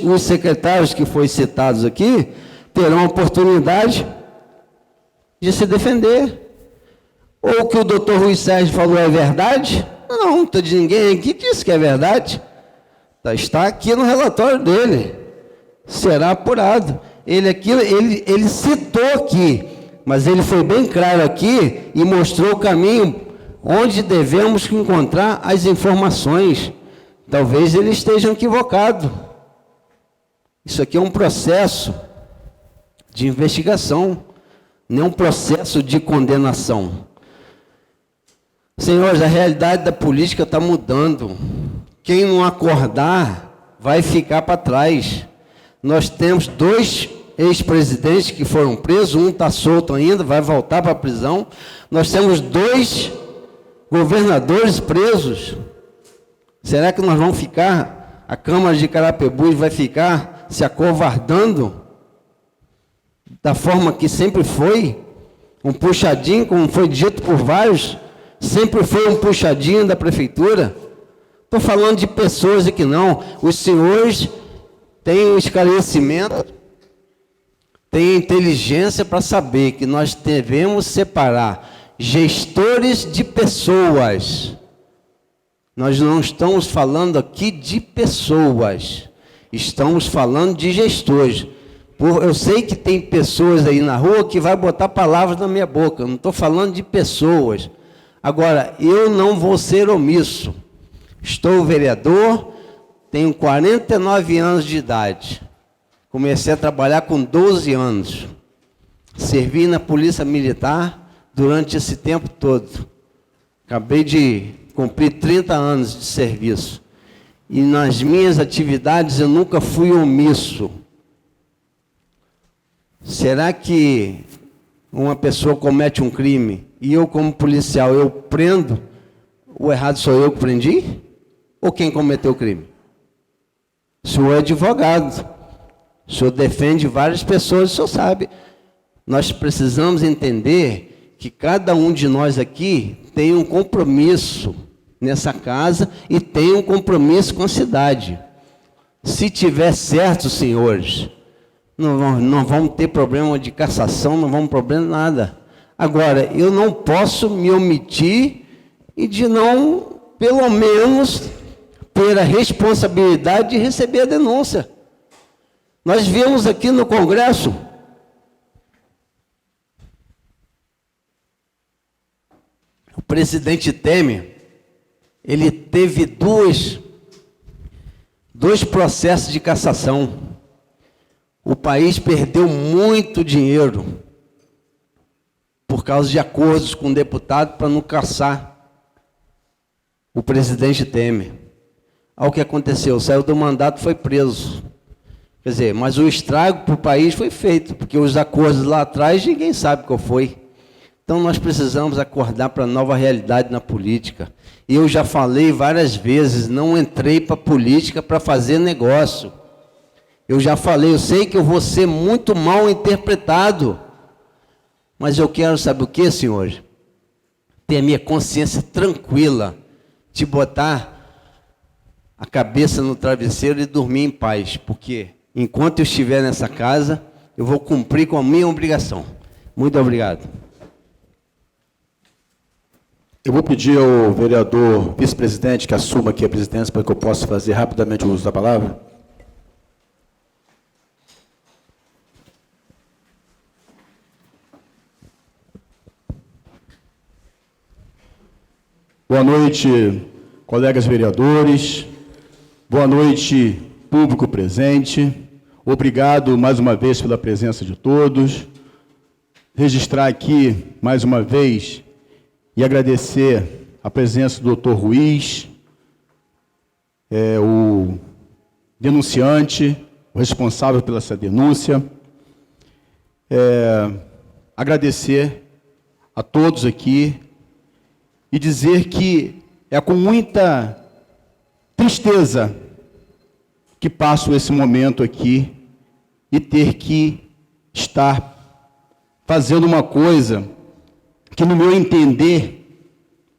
os secretários que foram citados aqui terão a oportunidade de se defender. Ou o que o doutor Rui Sérgio falou é verdade? Não está de ninguém aqui que disse que é verdade. Está aqui no relatório dele. Será apurado. Ele citou aqui, mas ele foi bem claro aqui e mostrou o caminho onde devemos encontrar as informações. Talvez ele esteja equivocado. Isso aqui é um processo de investigação, não um processo de condenação. Senhores, a realidade da política está mudando. Quem não acordar vai ficar para trás. Nós temos 2 ex-presidentes que foram presos, um está solto ainda, vai voltar para a prisão. Nós temos 2 governadores presos. Será que nós vamos ficar, a Câmara de Carapebus vai ficar se acovardando da forma que sempre foi? Um puxadinho, como foi dito por vários, sempre foi um puxadinho da prefeitura. Estou falando de pessoas aqui não. Os senhores têm o esclarecimento, têm inteligência para saber que nós devemos separar gestores de pessoas. Nós não estamos falando aqui de pessoas, estamos falando de gestores. Eu sei que tem pessoas aí na rua que vai botar palavras na minha boca, eu não estou falando de pessoas. Agora, eu não vou ser omisso. Estou vereador, tenho 49 anos de idade. Comecei a trabalhar com 12 anos. Servi na Polícia Militar durante esse tempo todo. Acabei de cumprir 30 anos de serviço. E nas minhas atividades eu nunca fui omisso. Será que uma pessoa comete um crime e eu, como policial, eu prendo? O errado sou eu que prendi? Ou quem cometeu o crime? O senhor é advogado. O senhor defende várias pessoas, o senhor sabe. Nós precisamos entender que cada um de nós aqui tem um compromisso nessa casa e tem um compromisso com a cidade. Se tiver certo, senhores, não vamos ter problema de cassação, não vamos ter problema de nada. Agora, eu não posso me omitir e de não, pelo menos, ter a responsabilidade de receber a denúncia. Nós vimos aqui no Congresso o presidente Temer, ele teve dois processos de cassação. O país perdeu muito dinheiro por causa de acordos com o deputado para não cassar o presidente Temer. Olha o que aconteceu, saiu do mandato e foi preso. Quer dizer, mas o estrago para o país foi feito, porque os acordos lá atrás ninguém sabe qual foi. Então nós precisamos acordar para a nova realidade na política. E eu já falei várias vezes, não entrei para a política para fazer negócio. Eu já falei, eu sei que eu vou ser muito mal interpretado, mas eu quero, sabe o que, senhores? Ter a minha consciência tranquila, de botar a cabeça no travesseiro e dormir em paz, porque enquanto eu estiver nessa casa, eu vou cumprir com a minha obrigação. Muito obrigado. Eu vou pedir ao vereador vice-presidente que assuma aqui a presidência para que eu possa fazer rapidamente o uso da palavra. Boa noite, colegas vereadores. Boa noite, público presente. Obrigado mais uma vez pela presença de todos. Registrar aqui mais uma vez e agradecer a presença do Dr. Ruiz, o denunciante, o responsável pela essa denúncia. Agradecer a todos aqui e dizer que é com muita tristeza que passo esse momento aqui e ter que estar fazendo uma coisa que, no meu entender,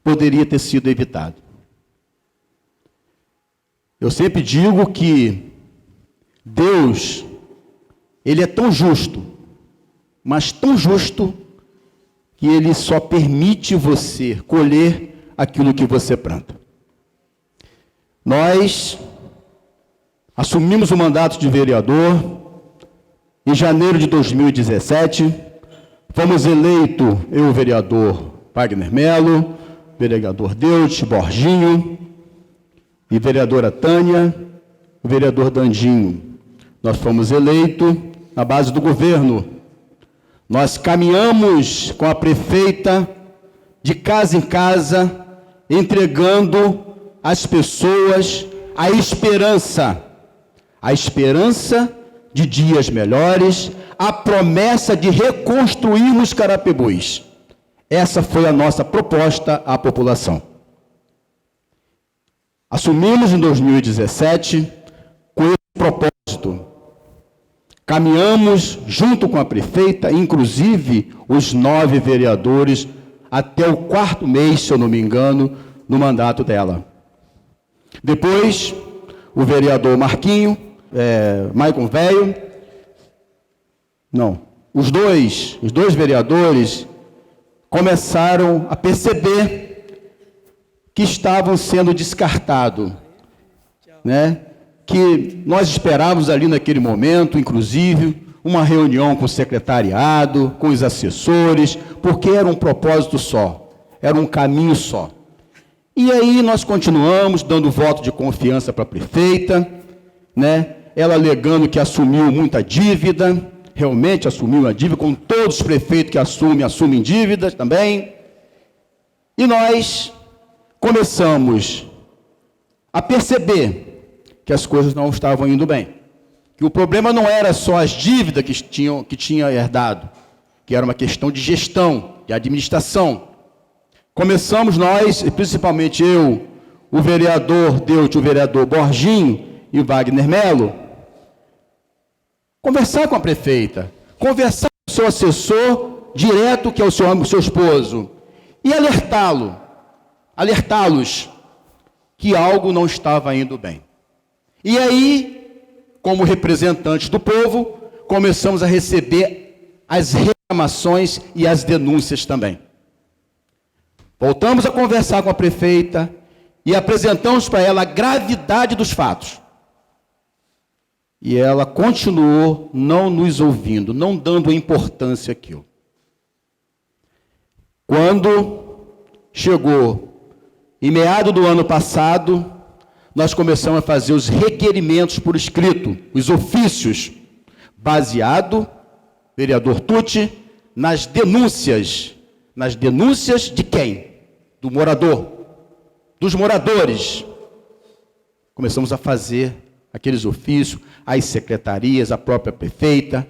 poderia ter sido evitado. Eu sempre digo que Deus, Ele é tão justo, mas tão justo, que Ele só permite você colher aquilo que você planta. Nós assumimos o mandato de vereador em janeiro de 2017, fomos eleitos, eu, o vereador Wagner Melo, vereador Deutsch, Borginho, e vereadora Tânia, o vereador Dandinho. Nós fomos eleitos na base do governo. Nós caminhamos com a prefeita de casa em casa, entregando às pessoas a esperança de dias melhores, a promessa de reconstruirmos Carapebus. Essa foi a nossa proposta à população. Assumimos em 2017 com esse propósito. Caminhamos junto com a prefeita, inclusive os 9 vereadores, até o 4º mês, se eu não me engano, no mandato dela. Depois, o vereador Marquinho, Maicon Velho, os dois vereadores começaram a perceber que estavam sendo descartados, né? Que nós esperávamos ali naquele momento, inclusive, uma reunião com o secretariado, com os assessores, porque era um propósito só, era um caminho só. E aí nós continuamos dando voto de confiança para a prefeita, né? Ela alegando que assumiu muita dívida, realmente assumiu a dívida, como todos os prefeitos que assumem dívidas também. E nós começamos a perceber que as coisas não estavam indo bem. Que o problema não era só as dívidas que tinha herdado, que era uma questão de gestão, de administração. Começamos nós, e principalmente eu, o vereador Deuti, o vereador Borginho e o Wagner Melo, conversar com a prefeita, conversar com o seu assessor direto, que é o seu esposo, e alertá-los que algo não estava indo bem. E aí, como representantes do povo, começamos a receber as reclamações e as denúncias também. Voltamos a conversar com a prefeita e apresentamos para ela a gravidade dos fatos. E ela continuou não nos ouvindo, não dando importância àquilo. Quando chegou em meados do ano passado, nós começamos a fazer os requerimentos por escrito, os ofícios, baseado, vereador Tucci, nas denúncias. Nas denúncias de quem? Do morador, dos moradores. Começamos a fazer aqueles ofícios, as secretarias, a própria prefeita,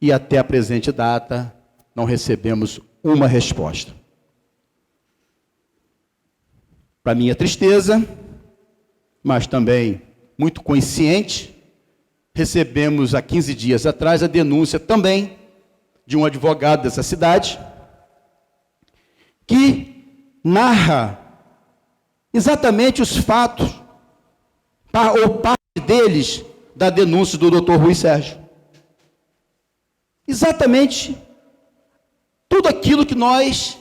e até a presente data não recebemos uma resposta. Para minha tristeza, mas também muito consciente, recebemos há 15 dias atrás a denúncia também de um advogado dessa cidade, que narra exatamente os fatos, ou parte deles, da denúncia do Dr. Rui Sérgio. Exatamente tudo aquilo que nós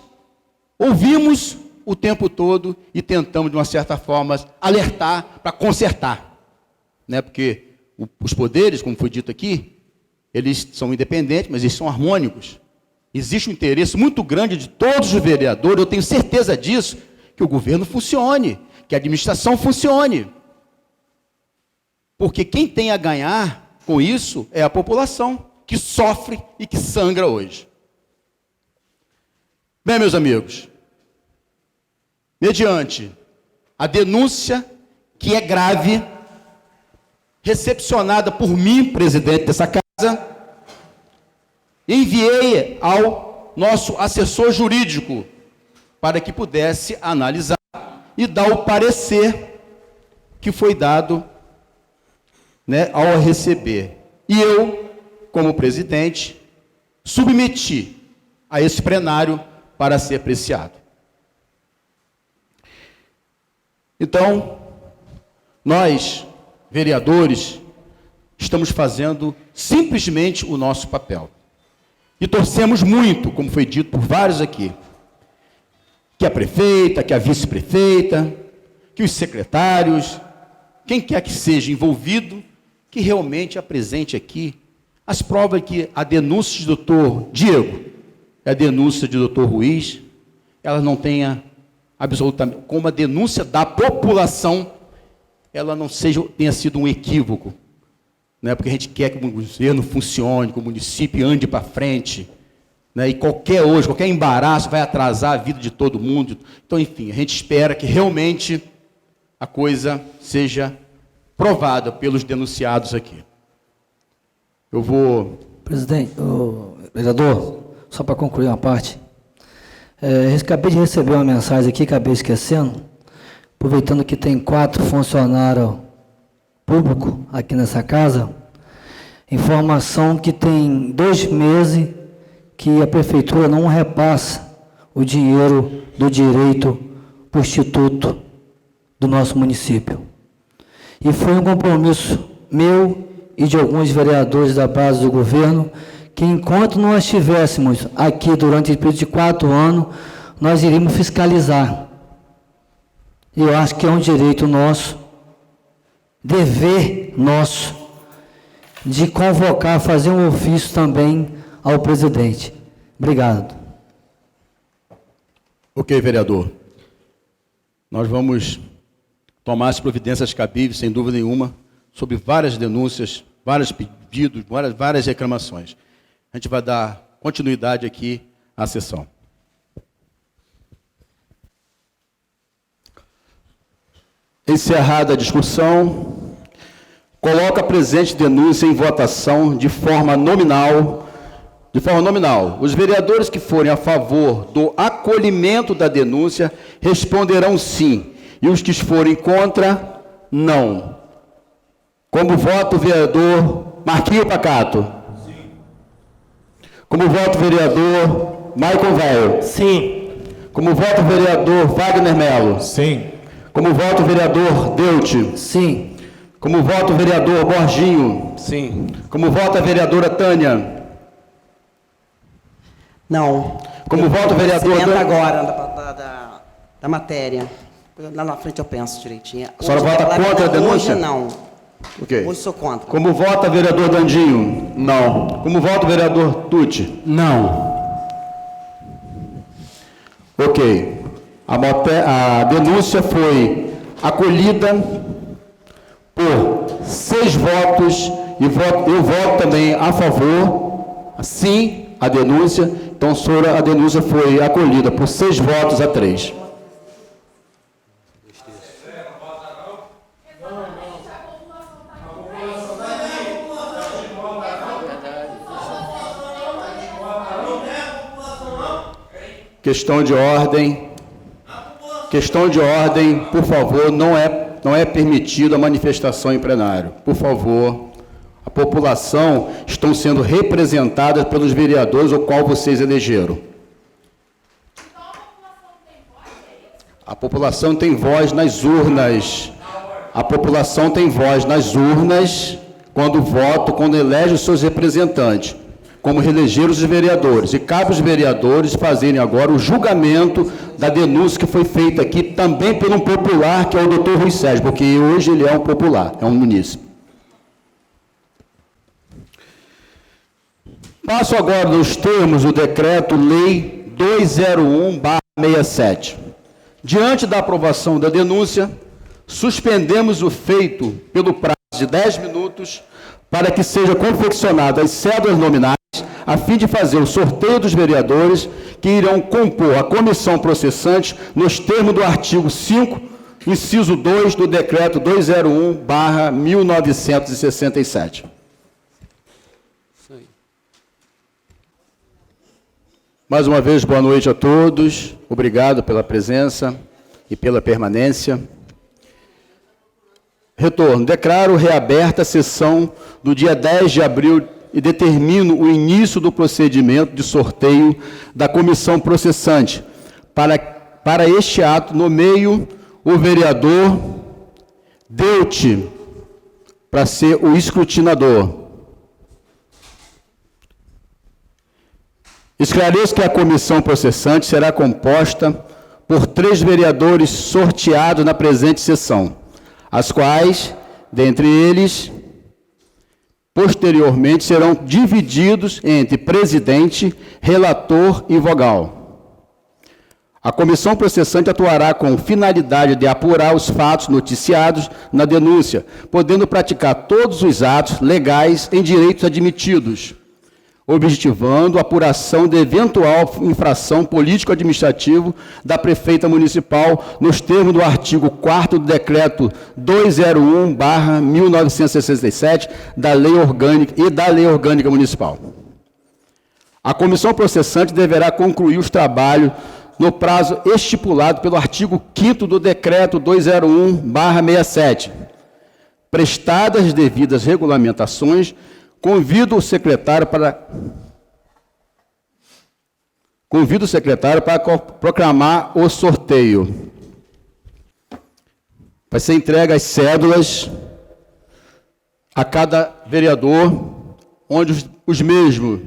ouvimos o tempo todo e tentamos, de uma certa forma, alertar para consertar. Né? Porque os poderes, como foi dito aqui, eles são independentes, mas eles são harmônicos. Existe um interesse muito grande de todos os vereadores, eu tenho certeza disso, que o governo funcione, que a administração funcione. Porque quem tem a ganhar com isso é a população, que sofre e que sangra hoje. Bem, meus amigos, mediante a denúncia, que é grave, recepcionada por mim, presidente dessa casa, enviei ao nosso assessor jurídico para que pudesse analisar e dar o parecer que foi dado, né, ao receber. E eu, como presidente, submeti a esse plenário para ser apreciado. Então, nós, vereadores, estamos fazendo simplesmente o nosso papel. E torcemos muito, como foi dito por vários aqui, que a prefeita, que a vice-prefeita, que os secretários, quem quer que seja envolvido, que realmente apresente aqui as provas que a denúncia do doutor Diego e a denúncia do doutor Ruiz, elas não tenha absolutamente, como a denúncia da população, ela não tenha sido um equívoco, né? Porque a gente quer que o governo funcione, que o município ande para frente, né? E qualquer embaraço vai atrasar a vida de todo mundo. Então, enfim, a gente espera que realmente a coisa seja provada pelos denunciados aqui. Eu vou... Presidente, vereador, só para concluir uma parte, acabei de receber uma mensagem aqui, acabei esquecendo, aproveitando que tem 4 funcionários públicos aqui nessa casa, Informação que tem 2 meses que a prefeitura não repassa o dinheiro do direito para o instituto do nosso município. E foi um compromisso meu e de alguns vereadores da base do governo que, enquanto nós estivéssemos aqui durante o período de 4 anos, nós iríamos fiscalizar. E eu acho que é um direito nosso, dever nosso, de convocar, fazer um ofício também ao presidente. Obrigado. Ok, vereador. Nós vamos tomar as providências cabíveis, sem dúvida nenhuma, sobre várias denúncias, vários pedidos, várias reclamações. A gente vai dar continuidade aqui à sessão. Encerrada a discussão, coloca a presente denúncia em votação de forma nominal. Os vereadores que forem a favor do acolhimento da denúncia responderão sim, e os que forem contra, não. Como voto, vereador Marquinhos Pacato. Sim. Como voto, vereador Maicon Velho. Sim. Como voto, vereador Wagner Melo. Sim. Como voto, vereador Deuti. Sim. Como voto, vereador Borginho. Sim. Como voto, a vereadora Tânia. Não. Como voto, vereador... Conhecimento agora da matéria. Lá na frente eu penso direitinho. A senhora vota contra a denúncia? Hoje não. Ok. Hoje sou contra. Como vota, vereador Dandinho? Não. Como voto, vereador Tucci? Não. Ok. A denúncia foi acolhida por 6 votos e eu voto também a favor, sim, a denúncia. Então, a denúncia foi acolhida por 6 votos a 3. Questão de ordem. Questão de ordem, por favor, não é permitido a manifestação em plenário. Por favor, a população estão sendo representada pelos vereadores o qual vocês elegeram. A população tem voz nas urnas. A população tem voz nas urnas quando vota, quando elege os seus representantes, como reelegeram os vereadores. E cabe aos vereadores fazerem agora o julgamento da denúncia que foi feita aqui, também por um popular, que é o doutor Rui Sérgio, porque hoje ele é um popular, é um munícipe. Passo agora nos termos do Decreto-Lei 201/67. Diante da aprovação da denúncia, suspendemos o feito pelo prazo de 10 minutos para que sejam confeccionadas as cédulas nominais, a fim de fazer o sorteio dos vereadores que irão compor a comissão processante nos termos do artigo 5, inciso 2 do Decreto 201/1967. Mais uma vez, boa noite a todos. Obrigado pela presença e pela permanência. Retorno. Declaro reaberta a sessão do dia 10 de abril e determino o início do procedimento de sorteio da comissão processante. Para este ato, nomeio o vereador Deuti para ser o escrutinador. Esclareço que a comissão processante será composta por 3 vereadores sorteados na presente sessão, as quais, dentre eles, posteriormente serão divididos entre presidente, relator e vogal. A comissão processante atuará com finalidade de apurar os fatos noticiados na denúncia, podendo praticar todos os atos legais em direitos admitidos, objetivando a apuração de eventual infração político-administrativo da prefeita municipal nos termos do artigo 4º do Decreto 201/1967 da Lei Orgânica e da Lei Orgânica Municipal. A comissão processante deverá concluir os trabalhos no prazo estipulado pelo artigo 5º do Decreto 201/67, prestadas as devidas regulamentações, Convido o secretário para proclamar o sorteio. Vai ser entregue as cédulas a cada vereador, onde os mesmos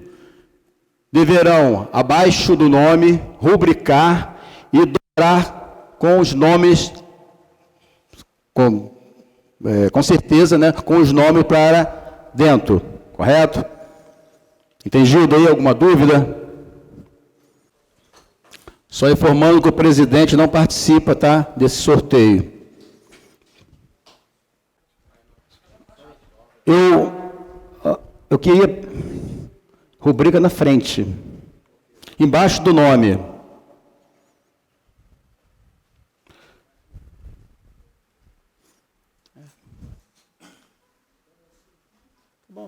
deverão, abaixo do nome, rubricar e dobrar com os nomes, com certeza, né, com os nomes para dentro, correto? Entendido aí? Alguma dúvida? Só informando que o presidente não participa, tá, desse sorteio. Eu queria rubrica na frente, embaixo do nome.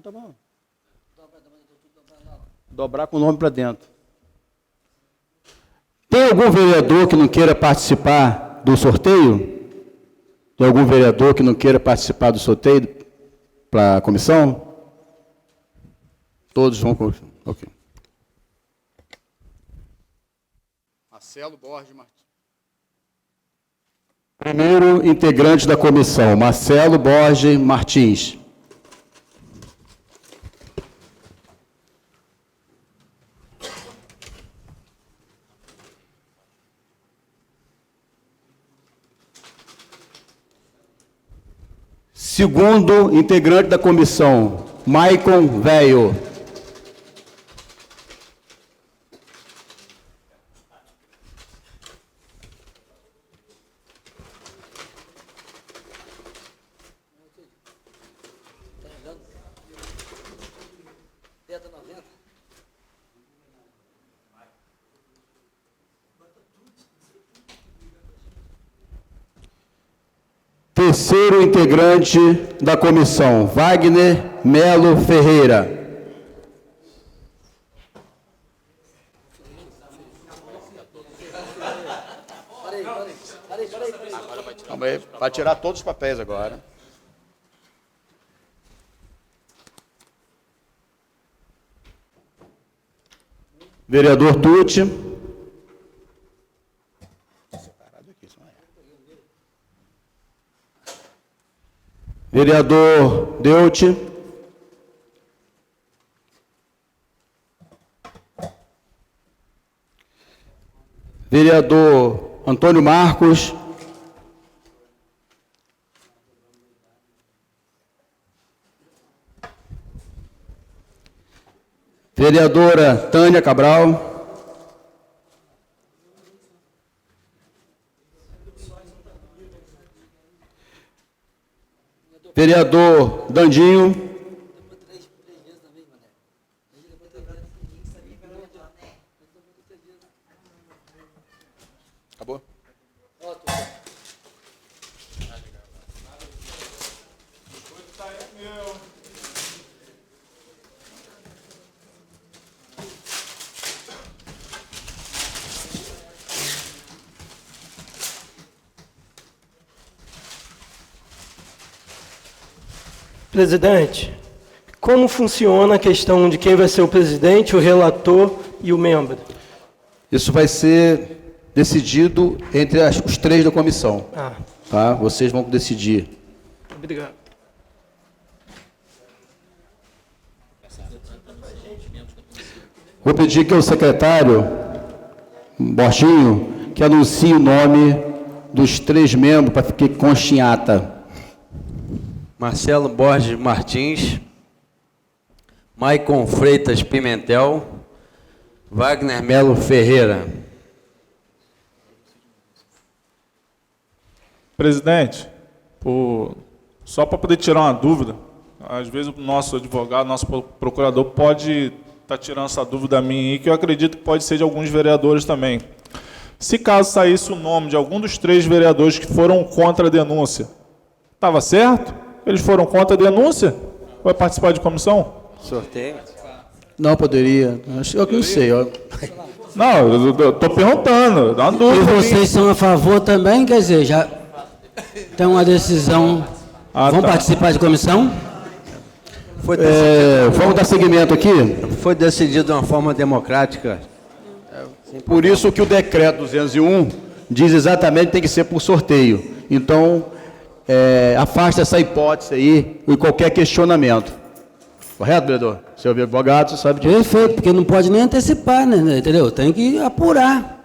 Tá bom. Dobrar com o nome para dentro. Tem algum vereador que não queira participar do sorteio? Tem algum vereador que não queira participar do sorteio para a comissão? Todos vão... Ok. Marcelo Borges Martins. Primeiro integrante da comissão, Marcelo Borges Martins. Segundo integrante da comissão, Maicon Velho. Terceiro integrante da comissão, Wagner Melo Ferreira. Vai tirar todos os papéis agora. Vereador Tucci. Vereador Deuti. Vereador Antônio Marcos. Vereadora Tânia Cabral. Vereador Dandinho. Acabou? Presidente, como funciona a questão de quem vai ser o presidente, o relator e o membro? Isso vai ser decidido entre os três da comissão. Tá? Vocês vão decidir. Obrigado. Vou pedir que o secretário, Borginho, que anuncie o nome dos três membros para que conste em ata. Marcelo Borges Martins, Maicon Freitas Pimentel, Wagner Melo Ferreira. Presidente, só para poder tirar uma dúvida, às vezes o nosso advogado, nosso procurador pode estar tirando essa dúvida minha aí, que eu acredito que pode ser de alguns vereadores também. Se caso saísse o nome de algum dos três vereadores que foram contra a denúncia, estava certo? Eles foram contra a denúncia? Vai participar de comissão? Sorteio? Não poderia. Eu não sei. Não, eu estou perguntando. Dá uma dúvida. E vocês são a favor também? Quer dizer, já tem uma decisão. Vão participar de comissão? Vamos dar seguimento aqui? Foi decidido de uma forma democrática. Por isso que o decreto 201 diz exatamente que tem que ser por sorteio. Então, afasta essa hipótese aí e qualquer questionamento. Correto, vereador? Seu advogado, você sabe disso. Perfeito, porque não pode nem antecipar, né? Entendeu? Tem que apurar.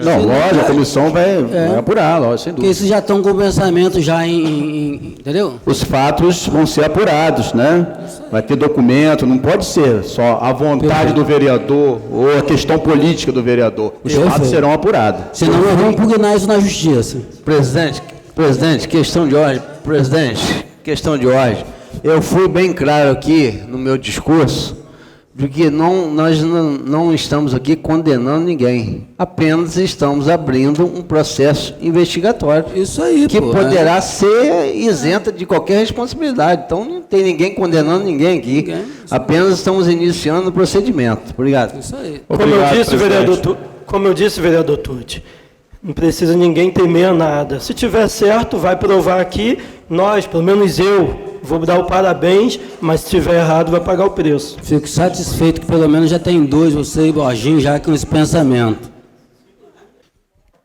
Não, lógico, a comissão vai apurar, lógico, sem Porque dúvida. esses já estão com o pensamento já entendeu? Os fatos vão ser apurados, né? Vai ter documento, não pode ser só a vontade do vereador ou a questão política do vereador. Os fatos serão apurados. Senão nós vamos impugnar isso na justiça. Presidente, questão de ordem. Presidente, questão de ordem. Eu fui bem claro aqui no meu discurso de que nós não estamos aqui condenando ninguém. Apenas estamos abrindo um processo investigatório. Isso aí, que poderá ser isenta de qualquer responsabilidade. Então não tem ninguém condenando ninguém aqui. Apenas estamos iniciando o procedimento. Obrigado. Isso aí. Como eu disse, vereador Tucci, não precisa ninguém temer nada. Se tiver certo, vai provar aqui. Nós, pelo menos eu, vou dar o parabéns, mas se tiver errado, vai pagar o preço. Fico satisfeito que pelo menos já tem dois, você e Borginho, já com esse pensamento.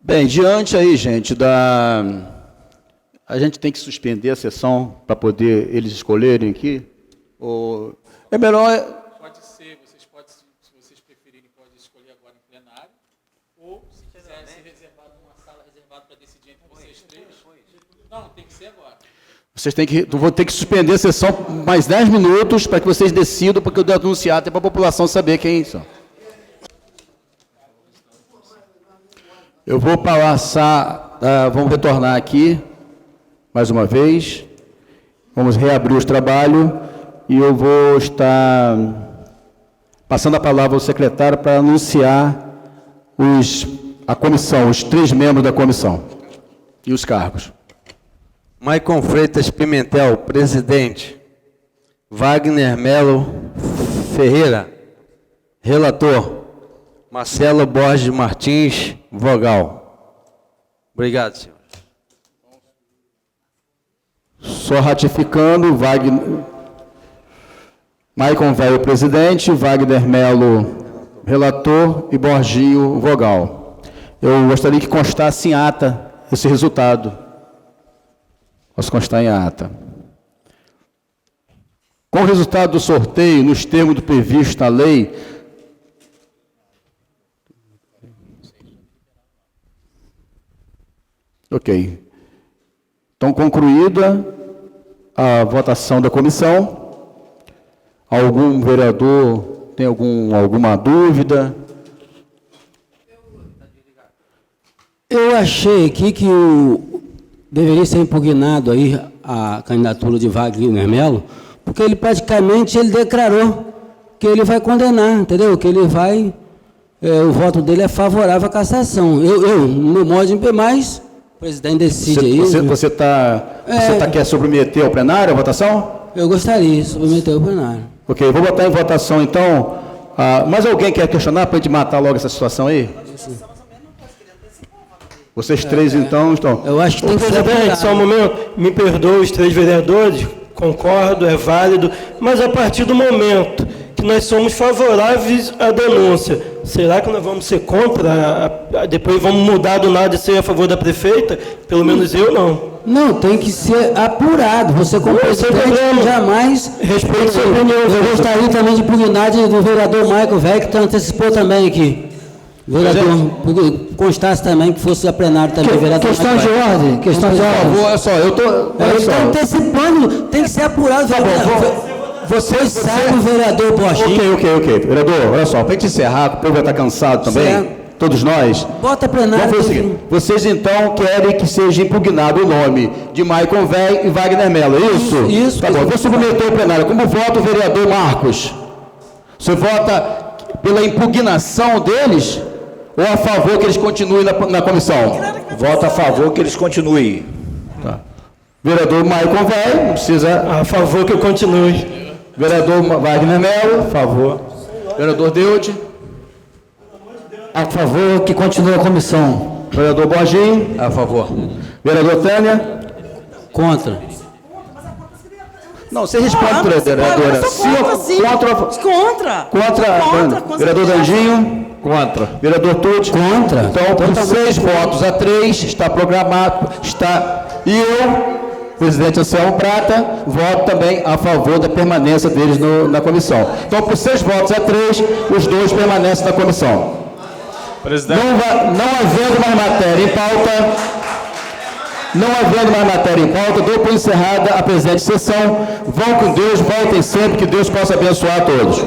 Bem, diante aí, gente, a gente tem que suspender a sessão para poder eles escolherem aqui? Ou é melhor... Pode ser, se vocês preferirem, pode escolher agora em plenário, ou se quiser ser reservado numa sala reservada para decidir entre vocês três. Não, tem que ser agora. Vou ter que suspender a sessão mais 10 minutos para que vocês decidam, porque eu devo anunciar até para a população saber quem são. Eu vou passar, vamos retornar aqui, mais uma vez. Vamos reabrir os trabalhos e eu vou estar passando a palavra ao secretário para anunciar a comissão, os 3 membros da comissão e os cargos. Maicon Freitas Pimentel, presidente. Wagner Melo Ferreira, relator. Marcelo Borges Martins, vogal. Obrigado, senhor. Só ratificando, Maicon Velho, presidente, Wagner Melo, relator e Borginho, vogal. Eu gostaria que constasse em ata esse resultado. Posso constar em ata. Com o resultado do sorteio, nos termos do previsto na lei, ok. Então, concluída a votação da comissão, algum vereador tem alguma dúvida? Eu achei aqui que deveria ser impugnado aí a candidatura de Wagner Melo, porque ele praticamente declarou que ele vai condenar, entendeu? Que ele vai, o voto dele é favorável à cassação. No meu modo de ver, mas o presidente decide aí. Você quer submeter ao plenário a votação? Eu gostaria de submeter ao plenário. Ok, vou botar em votação então. Mais alguém quer questionar para a gente matar logo essa situação aí? Vocês três, então, estão... Eu acho que tem que ser... Presidente, só um momento. Me perdoe os 3 vereadores, concordo, é válido, mas a partir do momento que nós somos favoráveis à denúncia, será que nós vamos ser contra? Depois vamos mudar do nada e ser a favor da prefeita? Pelo menos eu não. Não, tem que ser apurado. Você, como presidente, jamais... Respeito sua opinião. Eu gostaria também de impugnar do vereador Maicon Velho, que antecipou também aqui. Vereador, constasse também que fosse a plenário também, vereador. Questão de ordem, questão de ordem. Olha só, eu estou... Ele está antecipando, tem que ser apurado. Vocês sabem, vereador Borginho. Ok. Vereador, olha só, para a gente encerrar, o povo vai estar cansado também, certo. Todos nós. Bota plenário. Vamos fazer o seguinte, vocês então querem que seja impugnado o nome de Maicon Velho e Wagner Melo, é isso? Isso. Tá bom, vou submeter o plenário. Como vota o vereador Marcos? Você vota pela impugnação deles ou a favor que eles continuem na comissão? Voto a favor que eles continuem. Tá. Vereador Maicon Velho, não precisa... A favor que eu continue. Vereador Wagner Melo, a favor. Vereador Deude. A favor que continue a comissão. Vereador Borginho. A favor. Vereador Tânia. Contra. Não, você responde, vereadora. Eu sou contra, sim. Contra. Vereador Danjinho? Contra. Vereador Tucci? Contra. Então, por 6 votos a 3, está programado, e eu, presidente Anselmo Prata, voto também a favor da permanência deles na comissão. Então, por 6 votos a 3, os 2 permanecem na comissão. Presidente. Não havendo mais matéria em pauta, dou por encerrada a presente sessão. Vão com Deus, voltem sempre, que Deus possa abençoar a todos.